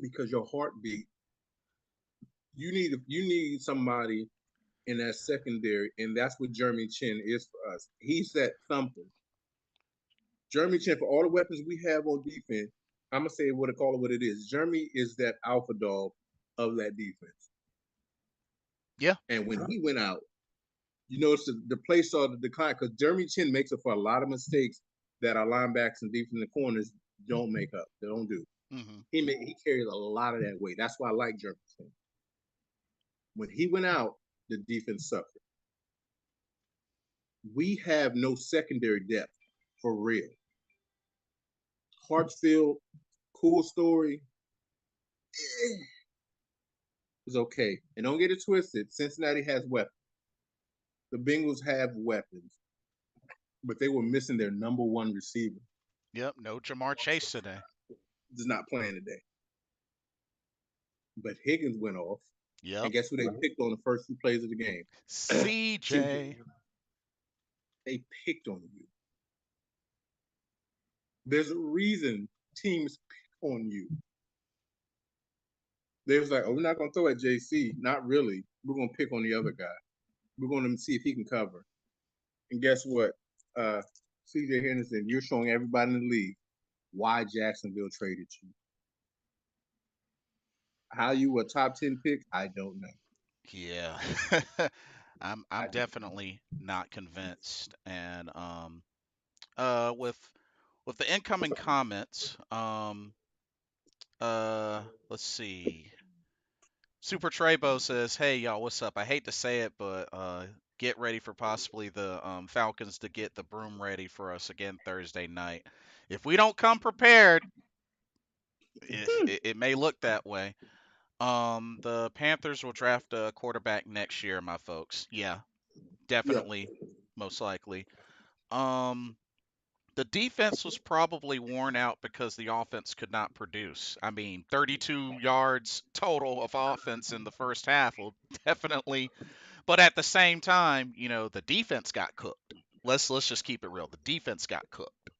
because your heartbeat. You need somebody in that secondary, and that's what Jeremy Chin is for us. He's that thumper. Jeremy Chin, for all the weapons we have on defense, I'm gonna say what I call it what it is. Jeremy is that alpha dog of that defense. Yeah. And when he went out, you notice the play saw the decline because Jeremy Chin makes up for a lot of mistakes that our linebacks and defensive corners don't make up. They don't do. Hmm. He carries a lot of that weight. That's why I like Jeremy Chin. When he went out, the defense suffered. We have no secondary depth for real. Hartsfield, cool story, is okay. And don't get it twisted. Cincinnati has weapons. The Bengals have weapons, but they were missing their number one receiver. Yep. No Jamar Chase today. He's not playing today. But Higgins went off, Yep. and guess who they picked on the first two plays of the game? CJ. CJ. They picked on you. There's a reason teams pick on you. They was like, oh, we're not going to throw at JC. Not really. We're going to pick on the other guy. We're going to see if he can cover. And guess what? CJ Henderson, you're showing everybody in the league why Jacksonville traded you. How you a top 10 pick? I don't know. Yeah. I'm definitely not convinced. And with the incoming comments, let's see. Super Trebo says, "Hey y'all, what's up? I hate to say it, but get ready for possibly the Falcons to get the broom ready for us again Thursday night. If we don't come prepared, it may look that way. The Panthers will draft a quarterback next year, my folks. Yeah, Yeah. definitely, most likely. Um, the defense was probably worn out because the offense could not produce. I mean, 32 yards total of offense in the first half will definitely. But at the same time, the defense got cooked. Let's just keep it real. The defense got cooked.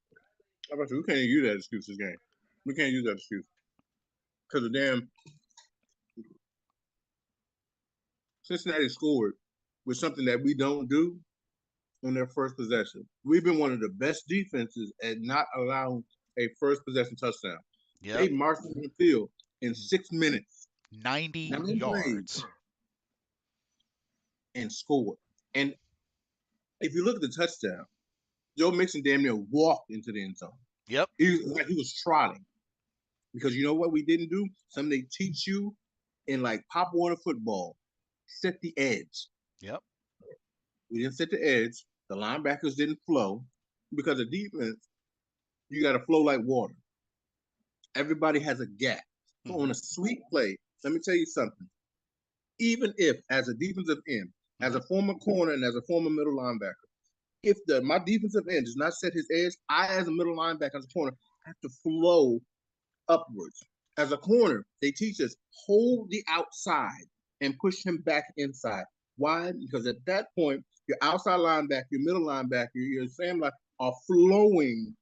How about you? We can't use that excuse this game. We can't use that excuse. Because the damn Cincinnati scored with something that we don't do on their first possession. We've been one of the best defenses at not allowing a first possession touchdown. They Yep. marched on the field in 6 minutes, 90 9 plays, yards. and scored. And if you look at the touchdown, Joe Mixon damn near walked into the end zone. Yep. He was trotting. Because you know what we didn't do? Something they teach you in like Pop Warner football. Set the edge. Yep. We didn't set the edge. The linebackers didn't flow. Because the defense, you got to flow like water. Everybody has a gap. So on Mhm. a sweep play, let me tell you something. Even if, as a defensive end, as a Mhm. former corner and as a former middle linebacker, if my defensive end does not set his edge, I, as a middle linebacker, as a corner, have to flow upwards. As a corner, they teach us hold the outside and push him back inside. Why? Because at that point, your outside linebacker, your middle linebacker, your Sam line are flowing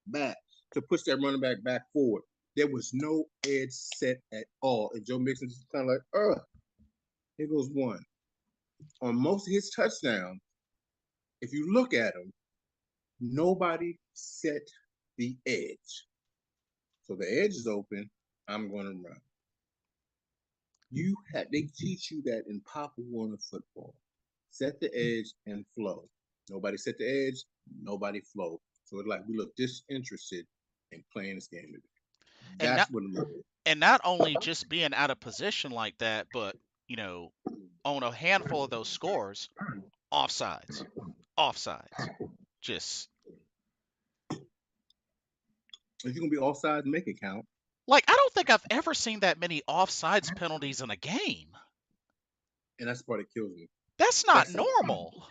back to push that running back forward. There was no edge set at all. And Joe Mixon just kind of like, here goes one. On most of his touchdowns, if you look at them, nobody set the edge. So the edge is open. I'm going to run. They teach you that in Pop Warner football. Set the edge and flow. Nobody set the edge, nobody flow. So it's like we look disinterested in playing this game today. And That's not what it looks like. and not only just being out of position like that, but on a handful of those scores, offsides, offsides. Just If you're gonna be offside, make it count. like I don't think I've ever seen that many offsides penalties in a game. And that's the part that kills me. That's not That's normal.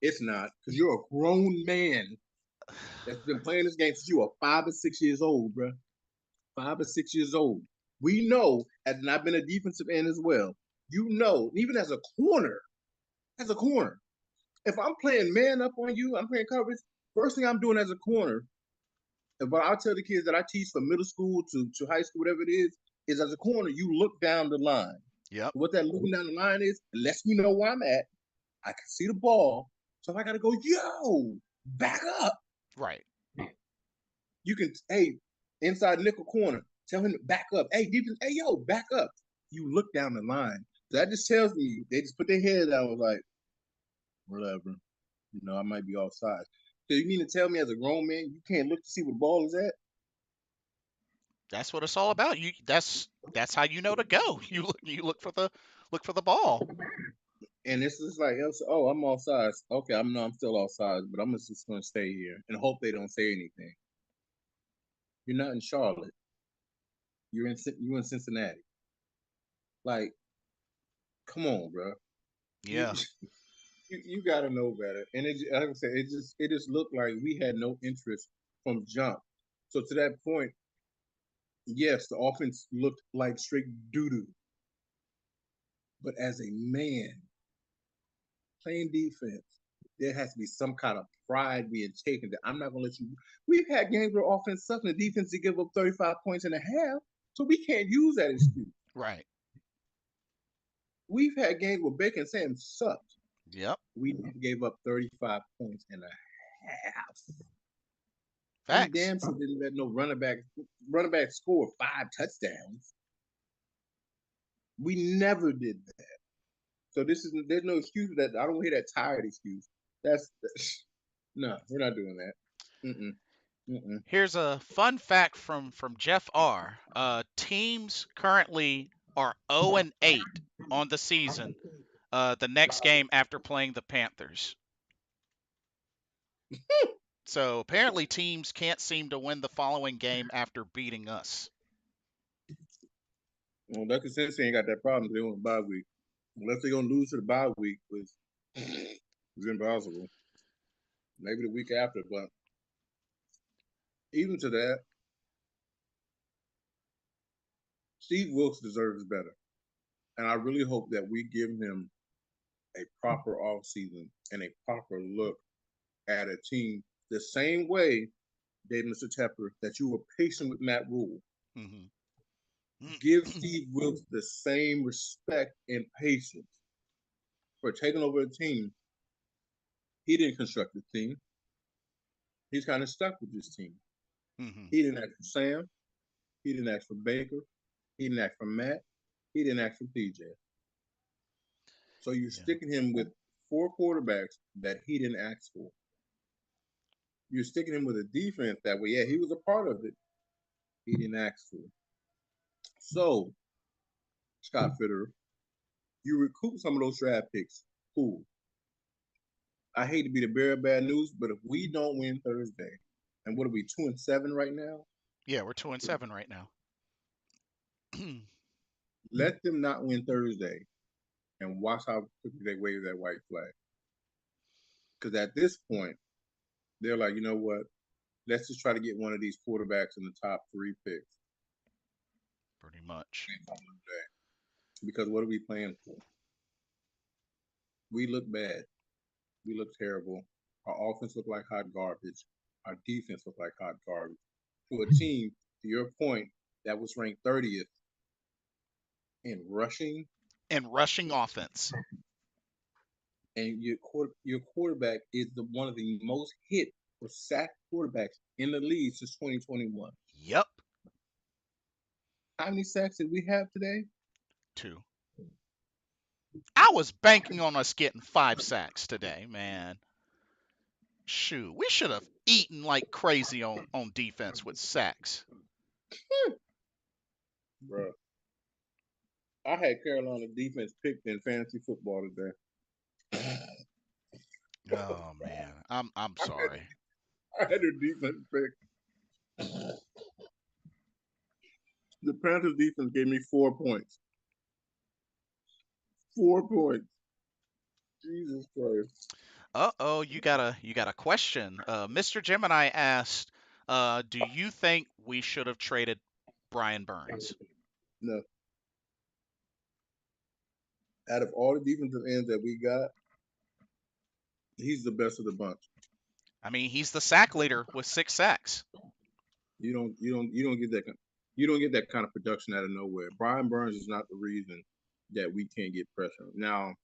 it's not, because you're a grown man that's been playing this game since you were 5 or 6 years old, bro. 5 or 6 years old. We know, and I've been a defensive end as well. You know, even as a corner, if I'm playing man up on you, I'm playing coverage. First thing I'm doing as a corner, and what I'll tell the kids that I teach from middle school to high school, whatever it is as a corner, you look down the line. Yep. What that looking down the line is, it lets me know where I'm at. I can see the ball. So if I gotta go, yo, back up. Right. You can, hey, inside nickel corner, tell him to back up. Hey, defense, hey, yo, back up. You look down the line. So that just tells me they just put their head down. Was like, whatever. I might be offside. So you mean to tell me as a grown man you can't look to see where the ball is at? That's what it's all about. That's how you know to go. You look for the ball. And it's just like, oh, I'm offside. Okay, I'm still offside, but I'm just gonna stay here and hope they don't say anything. You're not in Charlotte. You're in Cincinnati. Like, come on, bro. You Yeah. you got to know better. And like I said, it just looked like we had no interest from jump. So to that point, yes, the offense looked like straight doo doo. But as a man playing defense, there has to be some kind of pride being taken that I'm not going to let you. We've had games where offense sucks and the defense to give up 35 points and a half, so we can't use that excuse. Right. We've had games where Baker and Sam sucked. Yep. We gave up 35 points and a half. We Facts. damn sure didn't let no running back score 5 touchdowns. We never did that. So there's no excuse for that. I don't hear that tired excuse. That's no, we're not doing that. Mm-mm, mm-mm. Here's a fun fact from Jeff R. Teams currently are 0-8 on the season. The next game after playing the Panthers. So apparently teams can't seem to win the following game after beating us. Well, Lucky Cincinnati ain't got that problem. They want a bye week. Unless they're gonna lose to the bye week, which is impossible. Maybe the week after, but even to that, Steve Wilkes deserves better. And I really hope that we give him a proper offseason and a proper look at a team the same way, Dave Mr. Tepper, that you were patient with Matt Rule. Mm-hmm. Give Steve Wilkes the same respect and patience for taking over a team. He didn't construct the team. He's kind of stuck with this team. Mm-hmm. He didn't ask for Sam. He didn't ask for Baker. He didn't ask for Matt. He didn't ask for PJ. So you're Yeah. sticking him with 4 quarterbacks that he didn't ask for. You're sticking him with a defense that way. Yeah, he was a part of it. He didn't ask for. So, Scott Fitterer, you recoup some of those draft picks. Cool. I hate to be the bearer of bad news, but if we don't win Thursday, and what are we 2-7 right now? Yeah, we're 2-7 right now. Let them not win Thursday, and watch how quickly they wave that white flag. Because at this point, they're like, you know what? Let's just try to get one of these quarterbacks in the top 3 picks. Pretty much. Because what are we playing for? We look bad. We look terrible. Our offense looked like hot garbage. Our defense looked like hot garbage. To a team, to your point, that was ranked 30th in rushing, And rushing offense. and your quarterback is one of the most hit or sacked quarterbacks in the league since 2021. Yep. How many sacks did we have today? 2. I was banking on us getting 5 sacks today, man. Shoot, we should have eaten like crazy on defense with sacks. Bro, I had Carolina defense picked in fantasy football today. Oh man, I'm sorry. I had their defense picked. The Panthers defense gave me 4 points. 4 points. Jesus Christ. Uh-oh, you got a question. Mr. Gemini asked, do you think we should have traded Brian Burns? No. Out of all the defensive ends that we got, he's the best of the bunch. I mean, he's the sack leader with 6 sacks. You don't get that kind of production out of nowhere. Brian Burns is not the reason that we can't get pressure. Now,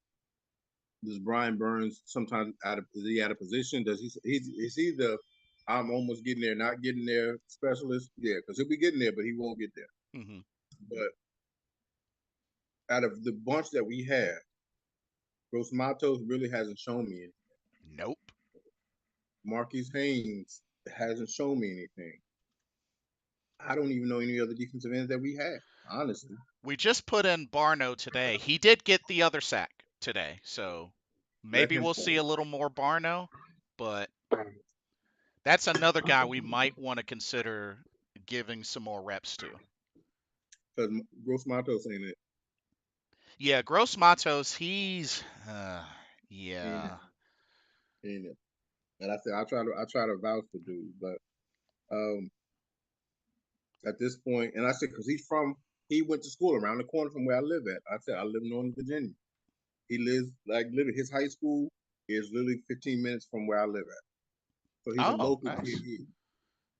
does Brian Burns sometimes is he out of position? Is he the I'm almost getting there, not getting there specialist? Yeah, because he'll be getting there, but he won't get there. Mm-hmm. But out of the bunch that we have, Gross Matos really hasn't shown me anything. Nope. Marquise Haynes hasn't shown me anything. I don't even know any other defensive ends that we have, honestly. We just put in Barno today. He did get the other sack today, so Let maybe him we'll see a little more Barno, but that's another guy we might want to consider giving some more reps to. because Gross Matos ain't it. Yeah, Gross Matos, he's Ain't Yeah. it? Ain't it? And I said I try to vouch for dude, but um, at this point, and I said because he went to school around the corner from where I live at. I said I live in Northern Virginia. He lives like literally his high school is literally 15 minutes from where I live at. So he's a Oh, local kid nice. here.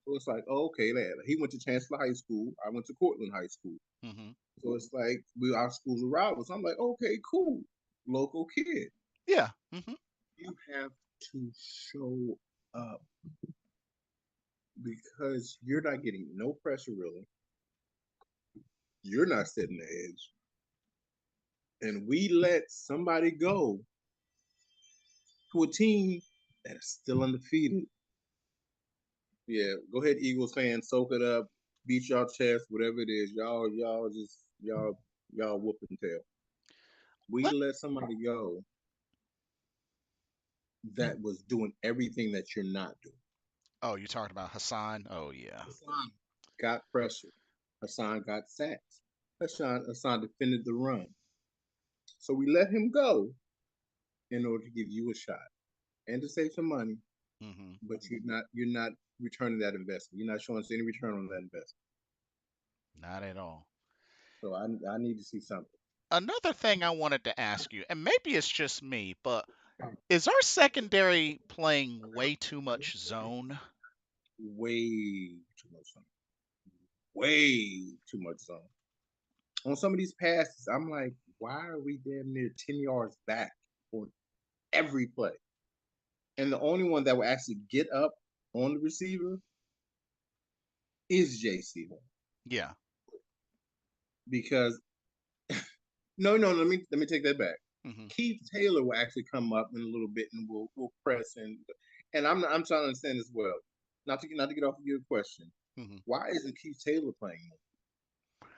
So it's like, oh, okay, he went to Chancellor High School. I went to Cortland High School. Hmm. So it's like our schools are rivals. I'm like, okay, cool, local kid. Yeah. Hmm. You have to show up because you're not getting no pressure really. You're not setting the edge, and we let somebody go to a team that is still undefeated. Yeah, go ahead, Eagles fans, soak it up, beat y'all chest, whatever it is. Y'all whooping tail. We Let. let somebody go that was doing everything that you're not doing. Oh, you talking about Hassan? Oh, yeah. Hassan got pressure. Hassan got sacks. Hassan defended the run. So we let him go in order to give you a shot and to save some money, Hmm. but you're not returning that investment. You're not showing us any return on that investment. Not at all. So I need to see something. Another thing I wanted to ask you, and maybe it's just me, but is our secondary playing way too much zone? Way too much zone. Way too much zone. On some of these passes, I'm like, why are we damn near 10 yards back on every play? And the only one that will actually get up on the receiver is JC Yeah. because no, let me take that back. Hmm. Keith Taylor will actually come up in a little bit and we'll press and I'm trying to understand as well. Not to get off of your question. Hmm. Why isn't Keith Taylor playing more?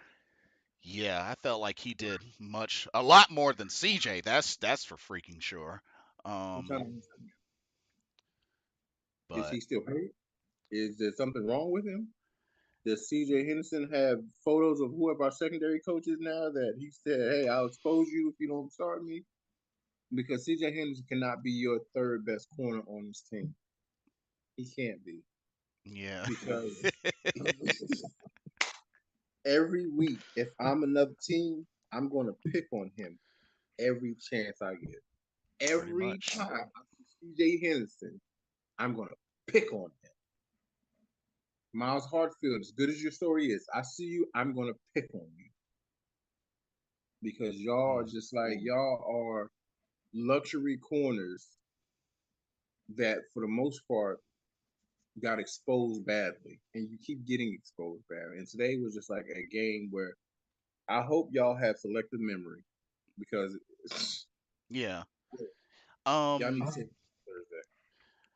Yeah, I felt like he did a lot more than CJ. That's for freaking sure. I'm trying Um, to understand. Is but he still hurt? Is there something wrong with him? Does CJ Henderson have photos of whoever our secondary coach is now that he said, hey, I'll expose you if you don't start me? Because CJ Henderson cannot be your third best corner on this team. He can't be. yeah. Because every week, if I'm another team, I'm going to pick on him every chance I get. Pretty Every much. time I see CJ Henderson, I'm going to pick on him. Miles Hartfield, as good as your story is, I see you, I'm going to pick on you. Because y'all are Mm. just like, y'all are luxury corners that, for the most part, got exposed badly. And you keep getting exposed badly. And today was just like a game where I hope y'all have selective memory because Yeah. y'all need Um, to see Thursday.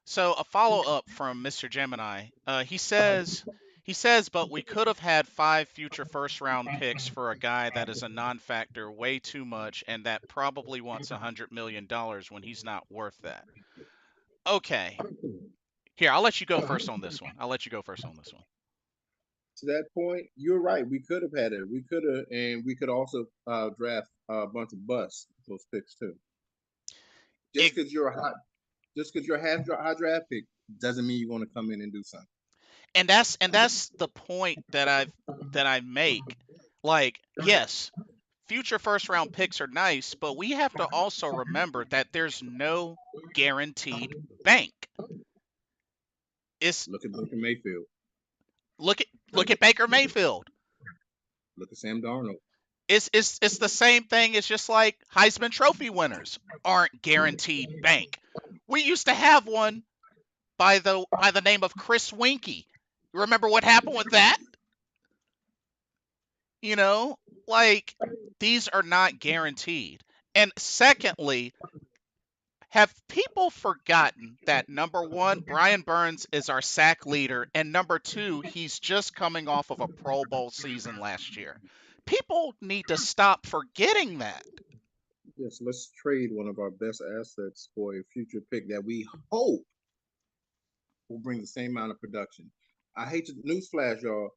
so a follow up from Mr. Gemini. He says, but we could have had 5 future first round picks for a guy that is a non factor way too much and that probably wants $100 million when he's not worth that. Okay. Here, I'll let you go first on this one. I'll let you go first on this one. To that point, you're right. We could have had it. We could have, and we could also draft a bunch of busts those picks too. It, Just because you're a high draft pick doesn't mean you're going to come in and do something. and that's the point that I make. Like, yes, future first round picks are nice, but we have to also remember that there's no guaranteed bank. It's Look at Baker Mayfield. look at Baker Mayfield. Look at Sam Darnold. It's the same thing. It's just like Heisman Trophy winners aren't guaranteed bank. We used to have one by the name of Chris Winkie. Remember what happened with that? You know, like, these are not guaranteed. And secondly, have people forgotten that number one, Brian Burns is our sack leader, and number two, he's just coming off of a Pro Bowl season last year? People need to stop forgetting that. Yes, let's trade one of our best assets for a future pick that we hope will bring the same amount of production. I hate to newsflash y'all.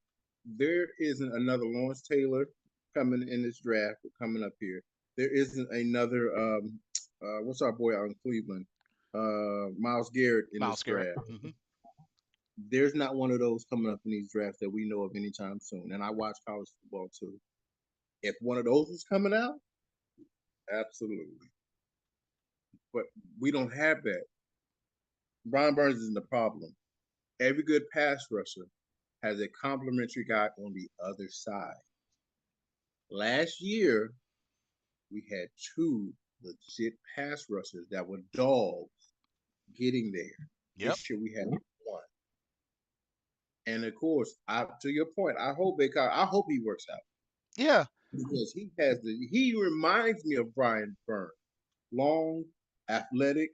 There isn't another Lawrence Taylor coming in this draft coming up here. There isn't another what's our boy out in Cleveland? Miles Garrett in this Miles Garrett. draft. Hmm. There's not one of those coming up in these drafts that we know of anytime soon. And I watch college football too. If one of those is coming out, absolutely. But we don't have that. Brian Burns isn't the problem. Every good pass rusher has a complimentary guy on the other side. Last year, we had two legit pass rushers that were dogs getting there. Yep. This year we had one. And of course, to your point, I hope he works out Yeah. because he reminds me of Brian Burns. Long, athletic,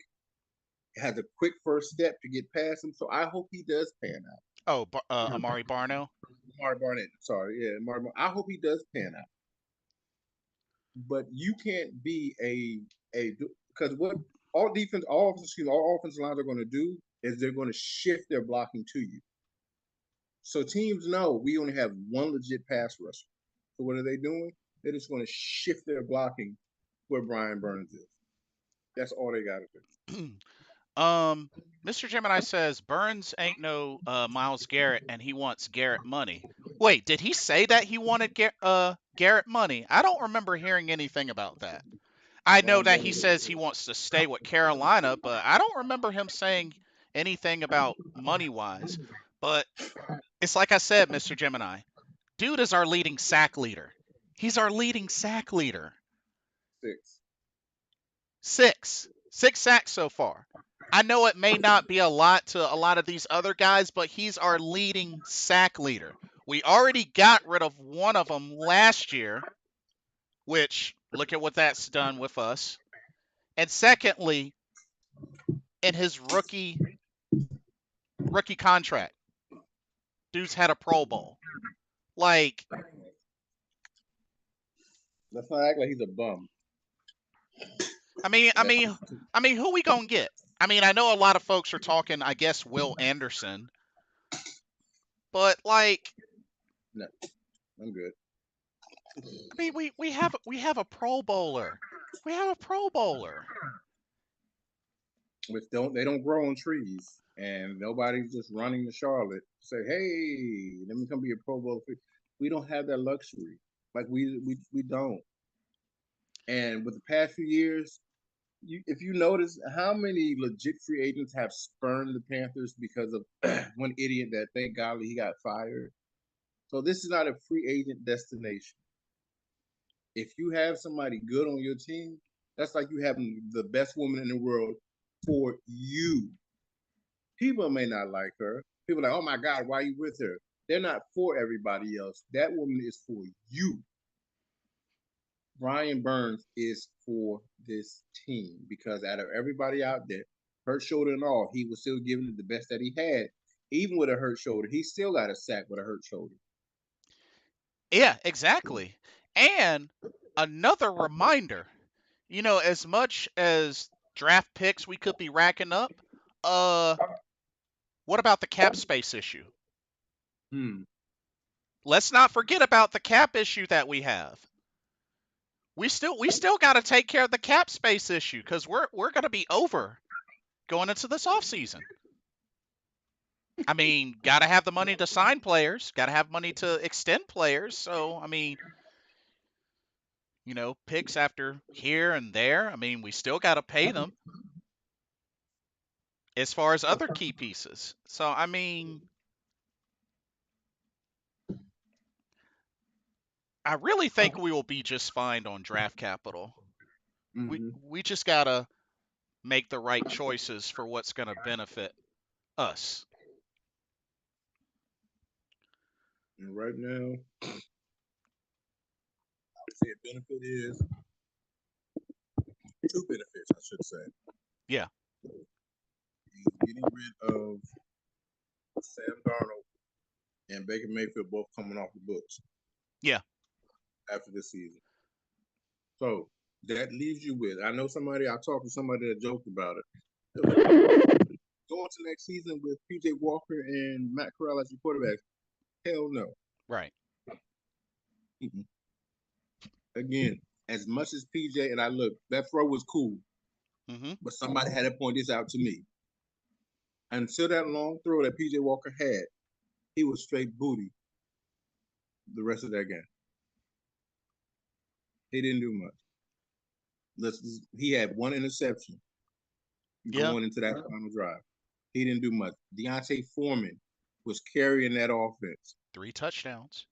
has a quick first step to get past him. So I hope he does pan out. Oh, Amari Barno. Amari Barnett, sorry, yeah, I hope he does pan out. But you can't be a because what all offensive lines are going to do is they're going to shift their blocking to you. So teams know we only have one legit pass rusher. So what are they doing? They're just going to shift their blocking where Brian Burns is. That's all they got to do. Mr. Gemini says Burns ain't no Miles Garrett, and he wants Garrett money. Wait, did he say that he wanted Garrett money? I don't remember hearing anything about that. I know Brian that he Burns. says he wants to stay with Carolina, but I don't remember him saying anything about money wise. But it's like I said, Mr. Gemini, dude is our leading sack leader. He's our leading sack leader. 6. Six sacks so far. I know it may not be a lot to a lot of these other guys, but he's our leading sack leader. We already got rid of one of them last year, which look at what that's done with us. And secondly, in his rookie contract, dude's had a Pro Bowl. Like, Let's not act like he's a bum. I mean, I That's mean, I mean, who we gonna get? I mean, I know a lot of folks are talking, I guess, Will Anderson, but like, no, I'm good. I mean, we have a Pro Bowler. We have a Pro Bowler. Which they don't grow on trees, and nobody's just running to Charlotte to say, "Hey, let me come be a Pro Bowl." We don't have that luxury. Like we don't. And with the past few years, if you notice how many legit free agents have spurned the Panthers because of one idiot that thank God he got fired. So this is not a free agent destination. If you have somebody good on your team, that's like you having the best woman in the world for you. People may not like her. People are like, oh my God, why are you with her? They're not for everybody else. That woman is for you. Brian Burns is for this team because out of everybody out there, hurt shoulder and all, he was still giving it the best that he had. Even with a hurt shoulder, he still got a sack with a hurt shoulder. Yeah, exactly. And another reminder, as much as draft picks we could be racking up, uh, what about the cap space issue? Hmm. Let's not forget about the cap issue that we have. We still got to take care of the cap space issue because we're going to be over going into this offseason. I mean, got to have the money to sign players, got to have money to extend players. So, I mean, picks after here and there. I mean, we still got to pay them as far as other key pieces. So, I mean, I really think we will be just fine on draft capital. We Mm-hmm. we just got to make the right choices for what's going to benefit us. And right now, I would say a benefit is two benefits, I should say. Yeah. He's getting rid of Sam Darnold and Baker Mayfield both coming off the books Yeah. after this season. So that leaves you with. I know I talked to somebody that joked about it. Going to next season with PJ Walker and Matt Corral as your quarterbacks. Hell no. Right. Again, as much as PJ and I look, that throw was cool. Mm-hmm. but somebody had to point this out to me. Until that long throw that PJ Walker had, he was straight booty the rest of that game. He didn't do much. He had one interception Yeah. going into that final drive. He didn't do much. Deontay Foreman was carrying that offense. 3 touchdowns.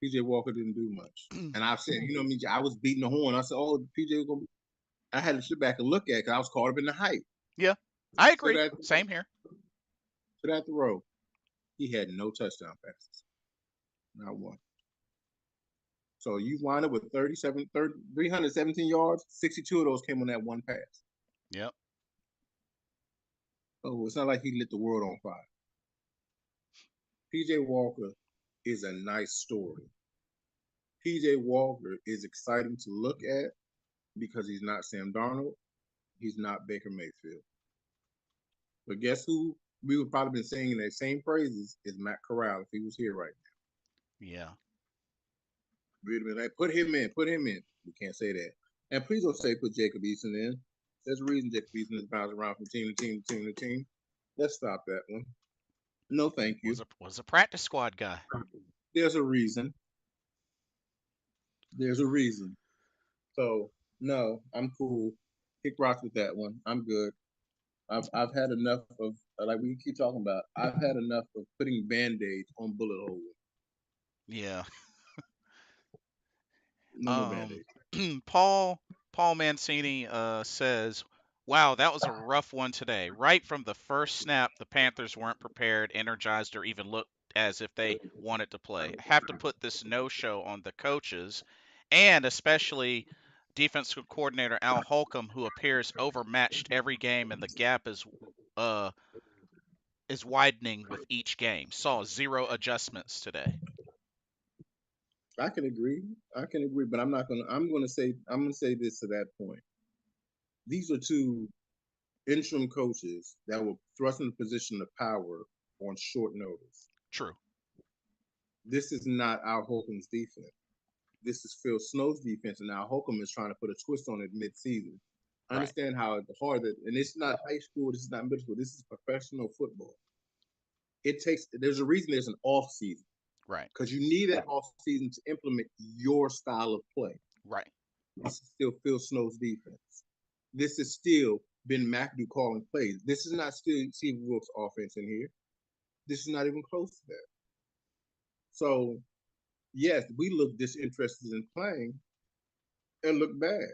PJ Walker didn't do much. And I've said, you know me, I was beating the horn. I said, oh, PJ was going to. I had to sit back and look at it because I was caught up in the hype. Yeah, I So agree. that, Same here. so that throw, he had no touchdown passes, not one. So you wind up with 317 yards. 62 of those came on that one pass. Yep. Oh, it's not like he lit the world on fire. PJ Walker is a nice story. PJ Walker is exciting to look at because he's not Sam Darnold. He's not Baker Mayfield. But guess who we would probably been singing that same praises is Matt Corral if he was here right now. Yeah. We'd have been like, put him in, put him in. We can't say that. And please don't say put Jacob Eason in. There's a reason Jacob Eason is bouncing around from team to team to team to team. Let's stop that one. No, thank you. Was a practice squad guy. There's a reason. There's a reason. So no, I'm cool. Kick rocks with that one. I'm good. I've had enough of like we keep talking about. I've had enough of putting band-aids on bullet holes. Yeah. No more Um, band-aids. Paul Mancini says, "Wow, that was a rough one today. Right from the first snap, the Panthers weren't prepared, energized, or even looked as if they wanted to play. I have to put this no-show on the coaches, and especially defensive coordinator Al Holcomb, who appears overmatched every game, and the gap uh is widening with each game. Saw zero adjustments today." I can agree. I can agree, but I'm not gonna. I'm gonna say this to that point. These are two interim coaches that were thrust in a position of power on short notice. True. This is not Al Holcomb's defense. This is Phil Snow's defense, and Al Holcomb is trying to put a twist on it mid-season. I Right. understand how hard that, and it's not high school. This is not middle school. This is professional football. It takes. There's a reason there's an off season Right. because you need that off season to implement your style of play. Right. This is still Phil Snow's defense. This is still Ben McAdoo calling plays. This is not still Steve Wilkes' offense in here. This is not even close to that. So, yes, we look disinterested in playing and look bad.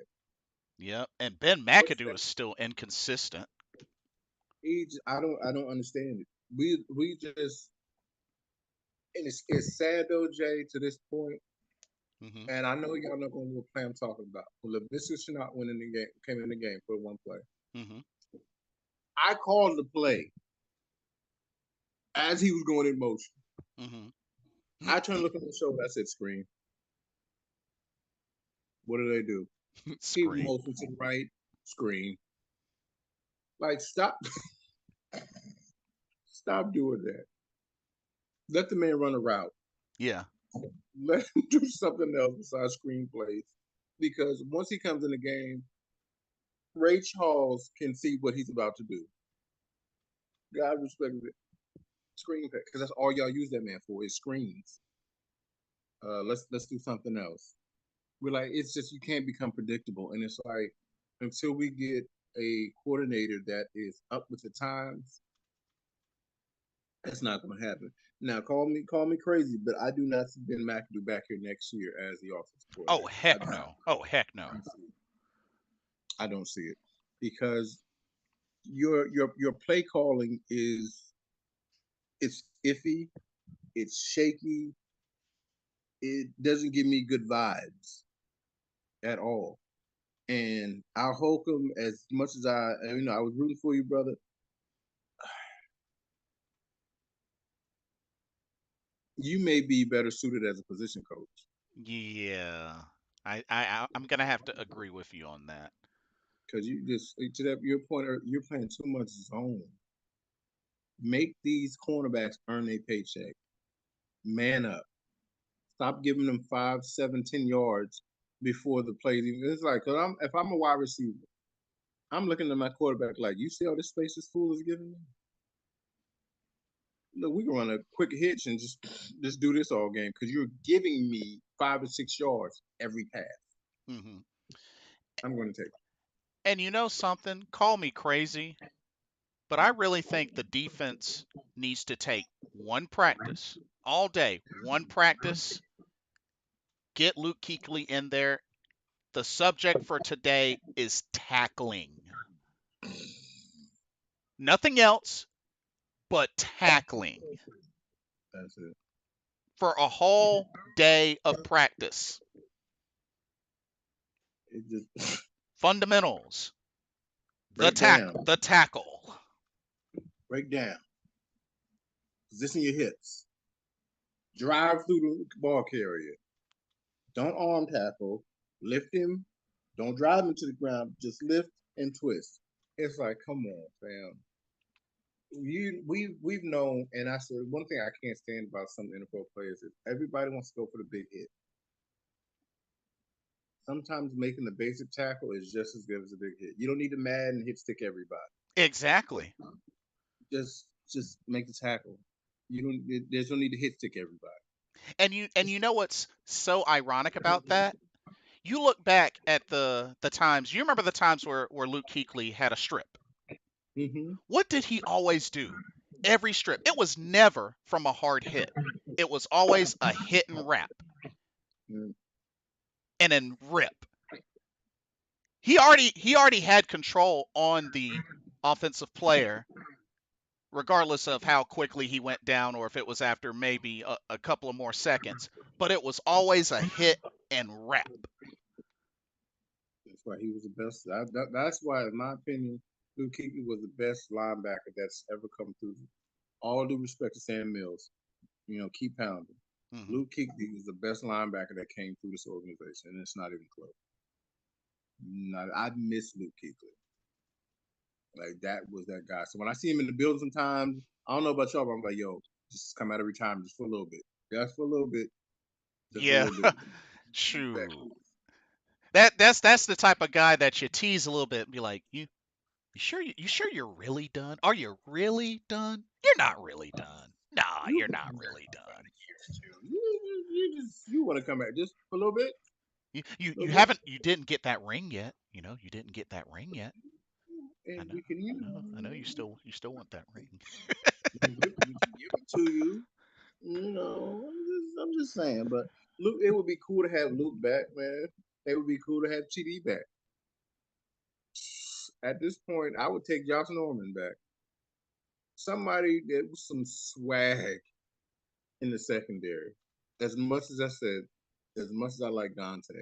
Yep. And Ben What's McAdoo that? is still inconsistent. I don't understand it. We just and it's sad though, Jay, to this point. Hmm. And I know y'all know what play I'm talking about. Well, if this should not win in the game, came in the game for one play. Hmm. I called the play as he was going in motion. Hmm. I turned to look at the shoulder. I said, "Screen." What do they do? He Screen. motion to the right, screen. Like stop, stop doing that. Let the man run a route. Yeah. Let him do something else besides screenplays. Because once he comes in the game, Ray Charles can see what he's about to do. God respect it. Screen because that's all y'all use that man for is screens. Let's do something else. We're like it's just you can't become predictable, and it's like until we get a coordinator that is up with the times, that's not going to happen. Now, call me crazy, but I do not see Ben McAdoo back here next year as the offensive Oh coordinator. I heck do not. no. Oh heck no. I don't see it because your play calling is it's iffy, it's shaky, it doesn't give me good vibes at all. And Al Holcomb, as much as I was rooting for you, brother. You may be better suited as a position coach Yeah. I'm gonna have to agree with you on that. because you just to that your point, you're playing too much zone. Make these cornerbacks earn their paycheck. Man up. Stop giving them 5, 7, 10 yards before the plays. Even it's like, if I'm a wide receiver I'm looking at my quarterback like, you see all this space this fool is giving me? Look, we can run a quick hitch and just do this all game because you're giving me 5 to 6 yards every pass. Hmm. I'm going to take And you know something? Call me crazy, but I really think the defense needs to take one practice all day, one practice, get Luke Kuechly in there. The subject for today is tackling. Nothing else but tackling that's it. for a whole day of practice. It just Fundamentals, break down, the tackle. break down, position your hips, drive through the ball carrier. Don't arm tackle, lift him. Don't drive him to the ground. Just lift and twist. It's like, come on, fam. We've known, and I said one thing I can't stand about some NFL players is everybody wants to go for the big hit. Sometimes making the basic tackle is just as good as a big hit. You don't need to mad and hit stick everybody. Exactly. Just make the tackle. You don't. There's no need to hit stick everybody. And you know what's so ironic about that? You look back at the times. You remember the times where Luke Kuechly had a strip. Mm-hmm. What did he always do? Every strip. It was never from a hard hit. It was always a hit and wrap Mm. and then rip. He already had control on the offensive player, regardless of how quickly he went down or if it was after maybe a couple of more seconds. But it was always a hit and wrap. That's why he was the best. That's why, in my opinion, Luke Kuechly was the best linebacker that's ever come through. All due respect to Sam Mills, keep pounding. Hmm. Luke Kuechly was the best linebacker that came through this organization, and it's not even close. I miss Luke Kuechly. Like that was that guy. So when I see him in the building, sometimes I don't know about y'all, but I'm like, yo, just come out of retirement just for a little bit. Just for a little bit. Just for a Yeah, little bit. Back. shoot. That's the type of guy that you tease a little bit and be like, you sure you're really done? Are you really done? You're not really done. Nah, You you're can not come back really in about done. a year or two. You want to come back just for a little bit, You little bit, haven't you didn't get that ring yet. You didn't get that ring yet. I and know. we can I know you still want that ring. we can give it to you. I'm just saying, but Luke, it would be cool to have Luke back, man. It would be cool to have TD back. At this point, I would take Josh Norman back. Somebody that was some swag in the secondary. As much as I said, as much as I like Dante,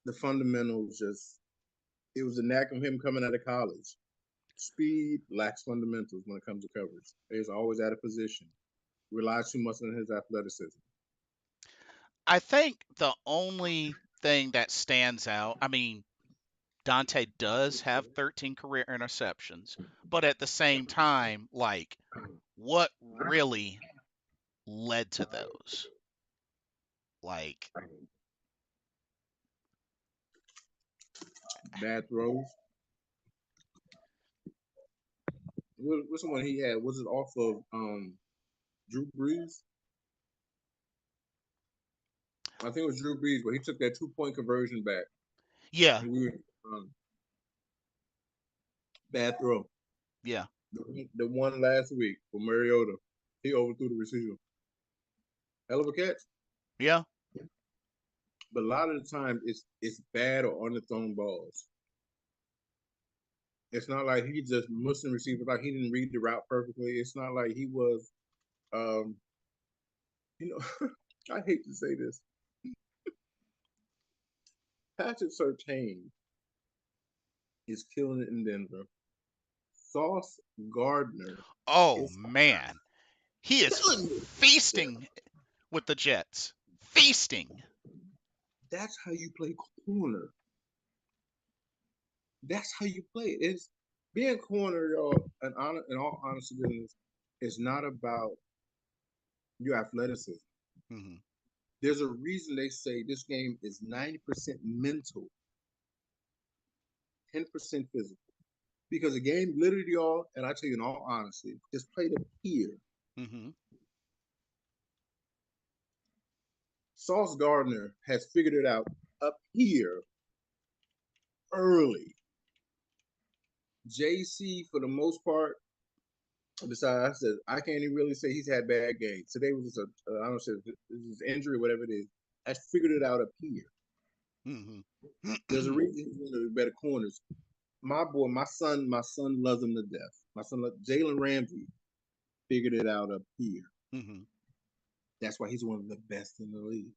the fundamentals just it was a knack of him coming out of college. Speed lacks fundamentals when it comes to coverage. He's always out of position. Relies too much on his athleticism. I think the only thing that stands out, I mean, Dante does have 13 career interceptions, but at the same time, like, what really led to those? Like, Bad throws. What's the one he had? Was it off of Drew Brees? I think it was Drew Brees, where he took that 2 point conversion back. yeah, And we were bad throw. yeah, The one last week for Mariota, he overthrew the receiver. Hell of a catch. yeah. But a lot of the time, it's bad or underthrown balls. It's not like he just missing receivers, like he didn't read the route perfectly. It's not like he was, um, I hate to say this. Patrick Surtain is killing it in Denver. Sauce Gardner Oh is man, he is killing it. Yeah, feasting with the Jets. Feasting. that's how you play corner. That's how you play. It's being corner, y'all. In all honesty, is not about your athleticism. Hmm. There's a reason they say this game is 90% mental. 10% physical. Because the game literally, y'all, and I tell you in all honesty, just played up here. Mm-hmm. Sauce Gardner has figured it out up here early. JC, for the most part, besides, I said I can't even really say he's had bad games. Today was just I don't know, this is injury, whatever it is. I figured it out up here. There's a Mm-hmm. reason he's one of the better corners. My boy, my son loves him to death. Jalen Ramsey figured it out up here. Mm-hmm. That's why he's one of the best in the league.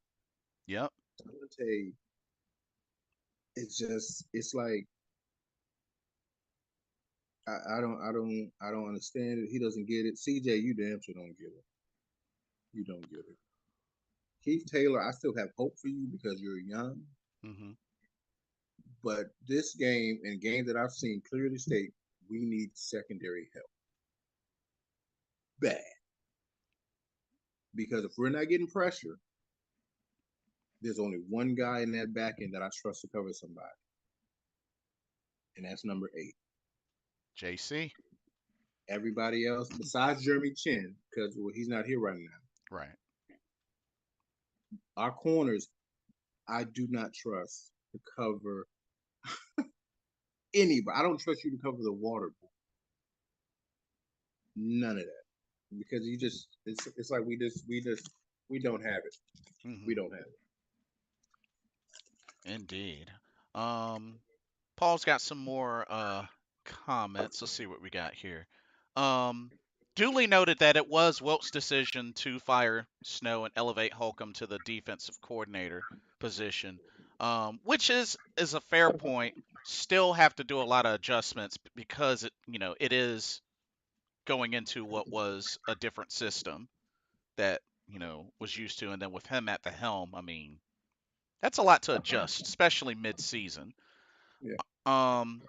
Yep. I'm gonna tell you, it's like I don't understand it. He doesn't get it. CJ, you damn sure don't get it. You don't get it. Keith Taylor, I still have hope for you because you're young. Mm-hmm. But this game and games that I've seen clearly state we need secondary help bad. Because if we're not getting pressure, there's only one guy in that back end that I trust to cover somebody, and that's number 8. JC. Everybody else, besides Jeremy Chin, because well, he's not here right now, Right. our corners, I do not trust to cover anybody. I don't trust you to cover the water boy. None of that. Because it's like we don't have it. We Mm-hmm. don't have it. Indeed. Um, Paul's got some more comments. Let's see what we got here. Um, Duly noted that it was Wilt's decision to fire Snow and elevate Holcomb to the defensive coordinator position, which is a fair point. Still have to do a lot of adjustments because it is going into what was a different system that was used to, and then with him at the helm, I mean that's a lot to adjust, especially mid-season. Yeah. Um,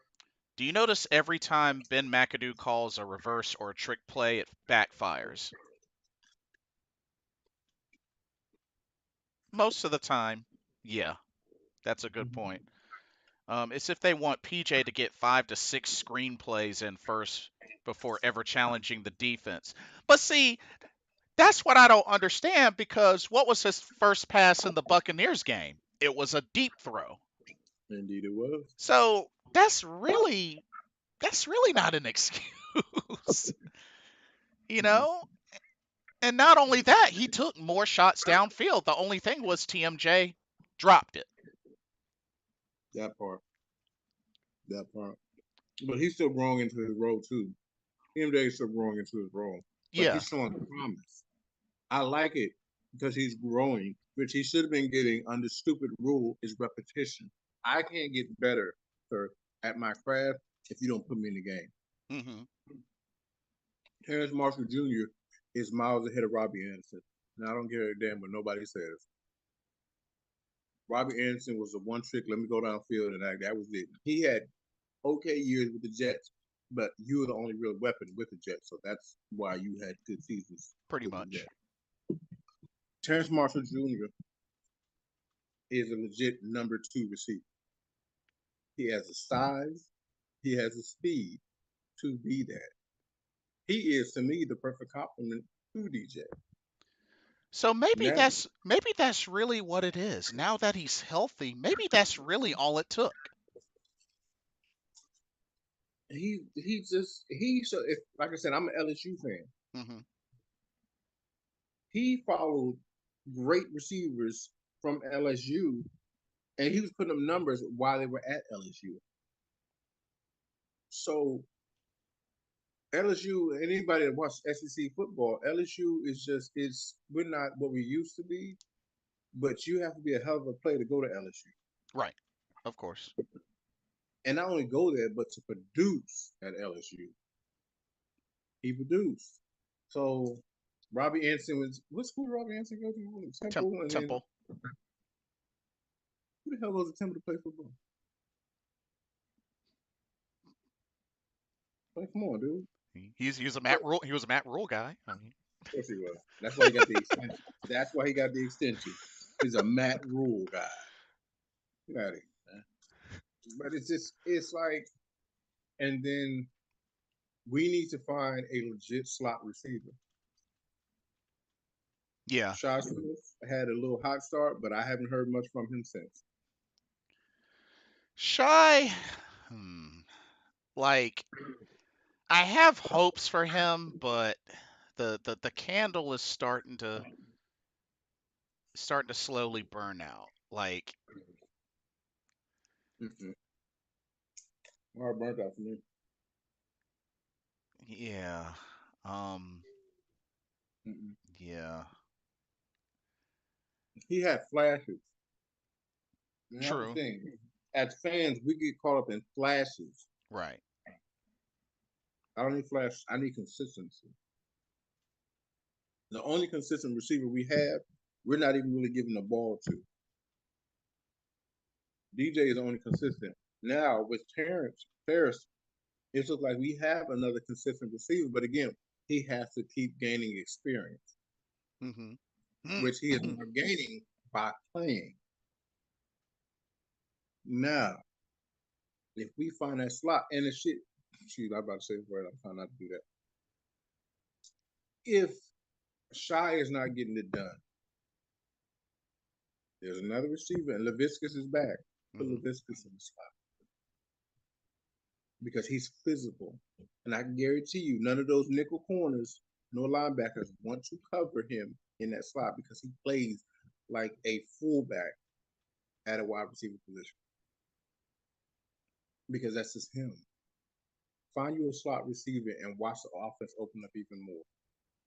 do you notice every time Ben McAdoo calls a reverse or a trick play, it backfires? Most of the time, yeah, that's a good point. It's if they want PJ to get 5 to 6 screenplays in first before ever challenging the defense. But see, that's what I don't understand because what was his first pass in the Buccaneers game? It was a deep throw. Indeed, it was. So that's really not an excuse, you know? And not only that, he took more shots downfield. The only thing was TMJ dropped it. That part. That part. But he's still growing into his role too. MJ is still growing into his role. But Yeah. he's showing promise. I like it because he's growing, which he should have been getting under stupid rule is repetition. I can't get better, sir, at my craft if you don't put me in the game. Hmm. Terrence Marshall Jr. is miles ahead of Robbie Anderson. Now I don't give a damn what nobody says. Robbie Anderson was a one trick. Let me go downfield, and that was it. He had okay years with the Jets, but you were the only real weapon with the Jets, so that's why you had good seasons Pretty with the much. Jets. Terrence Marshall Jr. is a legit number 2 receiver. He has the size, he has the speed to be that. He is to me the perfect complement to DJ. So maybe Now that's really what it is. Now that he's healthy, maybe that's really all it took. he so if like I said, I'm an LSU fan. Hmm. He followed great receivers from LSU, and he was putting up numbers while they were at LSU. So LSU, anybody that watched SEC football, LSU is just it's we're not what we used to be, but you have to be a hell of a player to go to LSU. Right. Of course. And not only go there, but to produce at LSU. He produced. So Robbie Anderson was what school did Robbie Anderson go to? Temple, and then Temple. who the hell goes to Temple to play football? Like, come on, dude. He's a Matt Rule. He was a Matt Rule guy. I mean, Of course he was. That's why he got the extension. That's why he got the extension. He's a Matt Rule guy. Get out of here, man. But it's like, and then we need to find a legit slot receiver. Yeah. Shaw Smith had a little hot start, but I haven't heard much from him since. Shy. Hmm. Like I have hopes for him, but the candle is starting to slowly burn out. Like, Mm-mm. All right, burnt out for me. yeah. Um, Mm-mm. yeah. He had flashes. And that's the True. thing. As fans, we get caught up in flashes. Right. I don't need flash. I need consistency. The only consistent receiver we have, we're not even really giving the ball to. DJ is the only consistent. Now with Terrence Ferris, it looks like we have another consistent receiver, but again, he has to keep gaining experience, Mhm. which he is not gaining by playing. Now, if we find that slot and the shit, shoot, I'm about to say the word. I'm trying not to do that. If Shy is not getting it done, there's another receiver, and Laviscus is back. Put Mhm. Laviscus in the slot because he's physical. And I can guarantee you, none of those nickel corners, no linebackers want to cover him in that slot because he plays like a fullback at a wide receiver position because that's just him. Find you a slot receiver and watch the offense open up even more.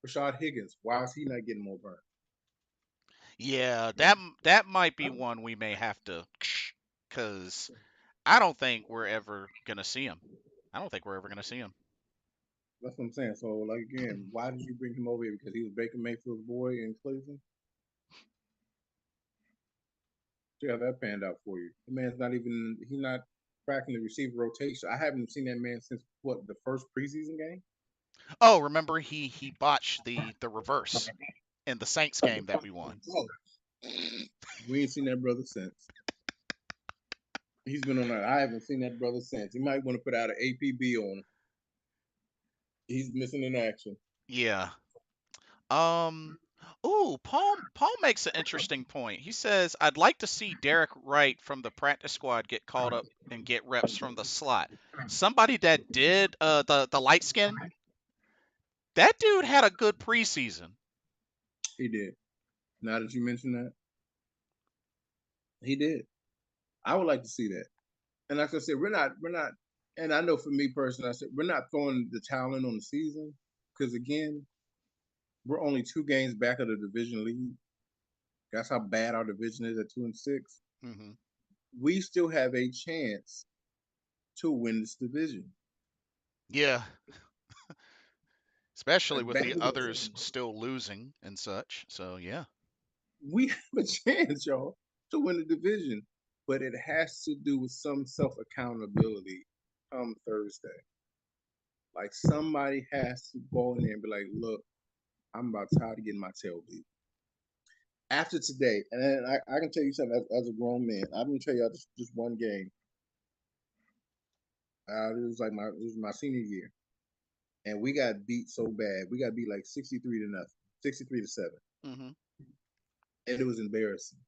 Rashad Higgins, why is he not getting more burn? Yeah, that might be one we may have to, cuz I don't think we're ever going to see him. I don't think we're ever going to see him. That's what I'm saying. So, like again, why did you bring him over here? Because he was Baker Mayfield's boy in Cleveland. See how that panned out for you. The man's not even he's not cracking the receiver rotation. I haven't seen that man since what the first preseason game. Oh, remember he botched the reverse in the Saints game that we won. Oh, we ain't seen that brother since. He's been on that. I haven't seen that brother since. He might want to put out an APB on him. He's missing in action. Yeah. Um Ooh, Paul makes an interesting point. He says, "I'd like to see Derek Wright from the practice squad get called up and get reps from the slot. Somebody that did the light skin. That dude had a good preseason." He did. Now that you mention that, he did. I would like to see that. And like I said, we're not. And I know for me personally, I said we're not throwing the talent on the season because again, we're only 2 games back of the division lead. That's how bad our division is at 2-6. Mhm. We still have a chance to win this division. Yeah, especially As with bad the as it others is, still losing and such. So, yeah. we have a chance, y'all, to win the division. But it has to do with some self accountability come Thursday. Like somebody has to go in there and be like, look, I'm about tired of getting my tail beat. After today, and then I can tell you something as a grown man. I'm gonna tell you just one game. It was my senior year, and we got beat so bad. We got beat like 63-0, 63-7, Mhm. and it was embarrassing.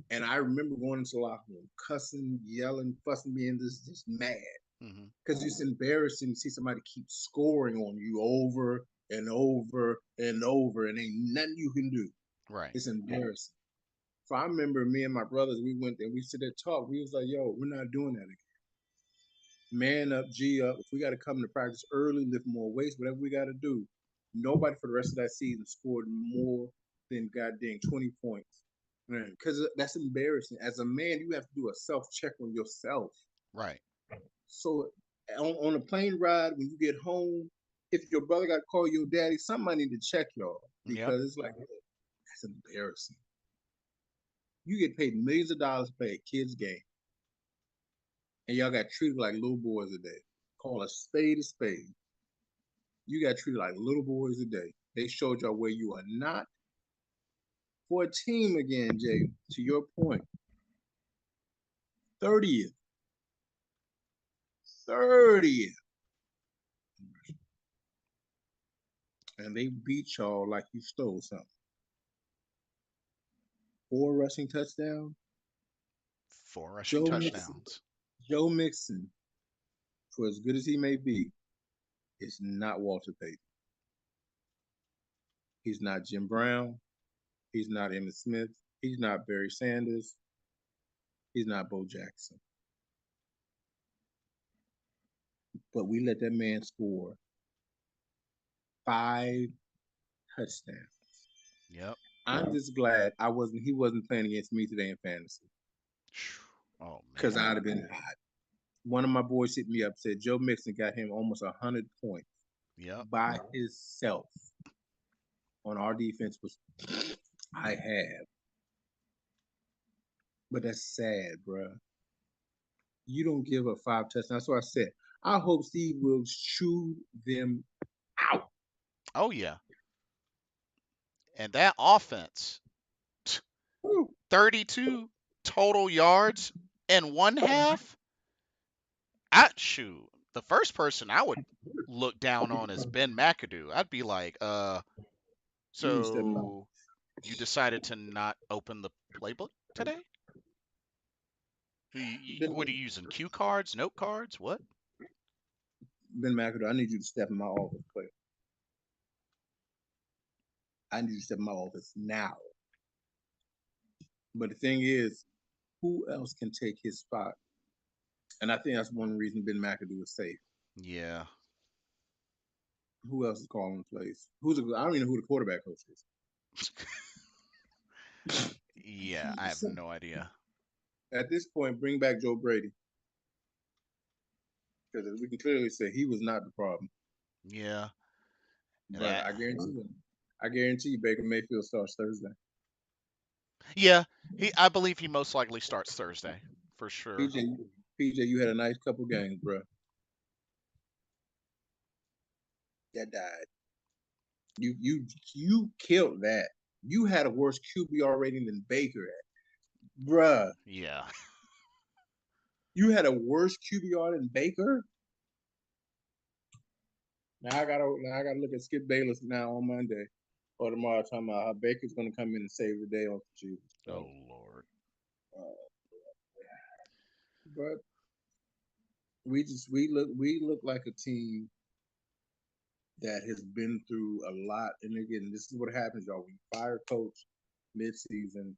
And I remember going into the locker room, cussing, yelling, fussing, being just mad Mhm. because it's embarrassing to see somebody keep scoring on you over and over and over, and ain't nothing you can do. Right. It's embarrassing. So I remember me and my brothers, we went and we sit there talk. We was like, "Yo, we're not doing that again. Man up, G up. If we got to come to practice early, lift more weights, whatever we got to do." Nobody for the rest of that season scored more than goddamn 20 points. Because that's embarrassing. As a man, you have to do a self check on yourself. Right. So on a plane ride, when you get home, if your brother got to call your daddy, somebody need to check y'all Yep. because it's like, that's embarrassing. You get paid millions of dollars to play a kid's game, and y'all got treated like little boys today. Call a spade a spade. You got treated like little boys today. They showed y'all where you are not for a team again, Jay. To your point, 30th. 30th. And they beat y'all like you stole something. 4 rushing touchdowns. 4 rushing Joe Mixon. touchdowns. Joe Mixon, for as good as he may be, is not Walter Payton. He's not Jim Brown. He's not Emmitt Smith. He's not Barry Sanders. He's not Bo Jackson. But we let that man score 5 touchdowns. Yep. I'm just glad I wasn't. He wasn't playing against me today in fantasy Oh because man. I'd have been hot. One of my boys hit me up, said Joe Mixon got him almost 100 points Yep. by himself on our defense. Was I have, but that's sad, bro. You don't give up 5 touchdowns. That's what I said. I hope Steve Wilkes chew them out. Oh yeah. And that offense, t- Woo. 32 total yards in one half. I shoot. The first person I would look down on is Ben McAdoo. I'd be like, You need to step him out. so you decided to not open the playbook today? What are Ben, you using? Cue cards, note cards? What? Ben McAdoo, I need you to step in my office, player. I need you to step in my office now. But the thing is, who else can take his spot? And I think that's one reason Ben McAdoo is safe. Yeah. Who else is calling the plays? I don't even know who the quarterback coach Yeah, I have is. no idea. At this point, bring back Joe Brady because we can clearly say he was not the problem. Yeah. And But I guarantee you, Baker Mayfield starts Thursday. yeah, I believe he most likely starts Thursday for sure. PJ, PJ, you had a nice couple games, bro. That died. You killed that. You had a worse QBR rating than Baker at, bruh. Yeah. You had a worse QBR than Baker. Now I gotta look at Skip Bayless now on Monday or tomorrow, talking about how Baker's gonna come in and save the day off the Chiefs. So, Oh Lord. uh, but we look like a team that has been through a lot. And again, this is what happens, y'all. When you fire coach midseason,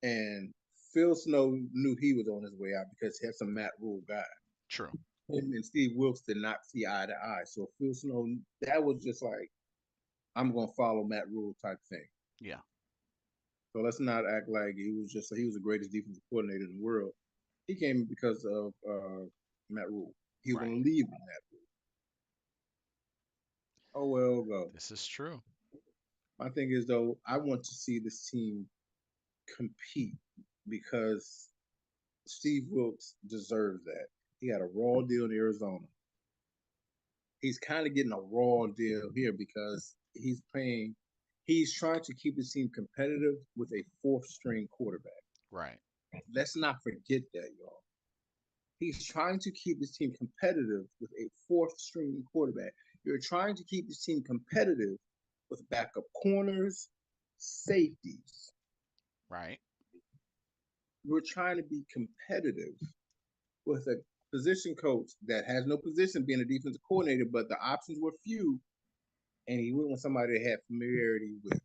and Phil Snow knew he was on his way out because he had some Matt Rule guy. True. Him and Steve Wilkes did not see eye to eye. So Phil Snow, that was just like, I'm gonna follow Matt Rule type thing. Yeah. So let's not act like he was the greatest defensive coordinator in the world. He came because of Matt Rule. He was Right. gonna leave with Matt Rule. Oh well, go. This is true. My thing is though, I want to see this team compete because Steve Wilkes deserves that. He had a raw deal in Arizona. He's kind of getting a raw deal here because he's trying to keep his team competitive with a fourth string quarterback. Right. Let's not forget that, y'all. He's trying to keep his team competitive with a fourth string quarterback. You're trying to keep his team competitive with backup corners, safeties. Right. You're trying to be competitive with a position coach that has no position being a defensive coordinator, but the options were few, and he went with somebody that had familiarity with.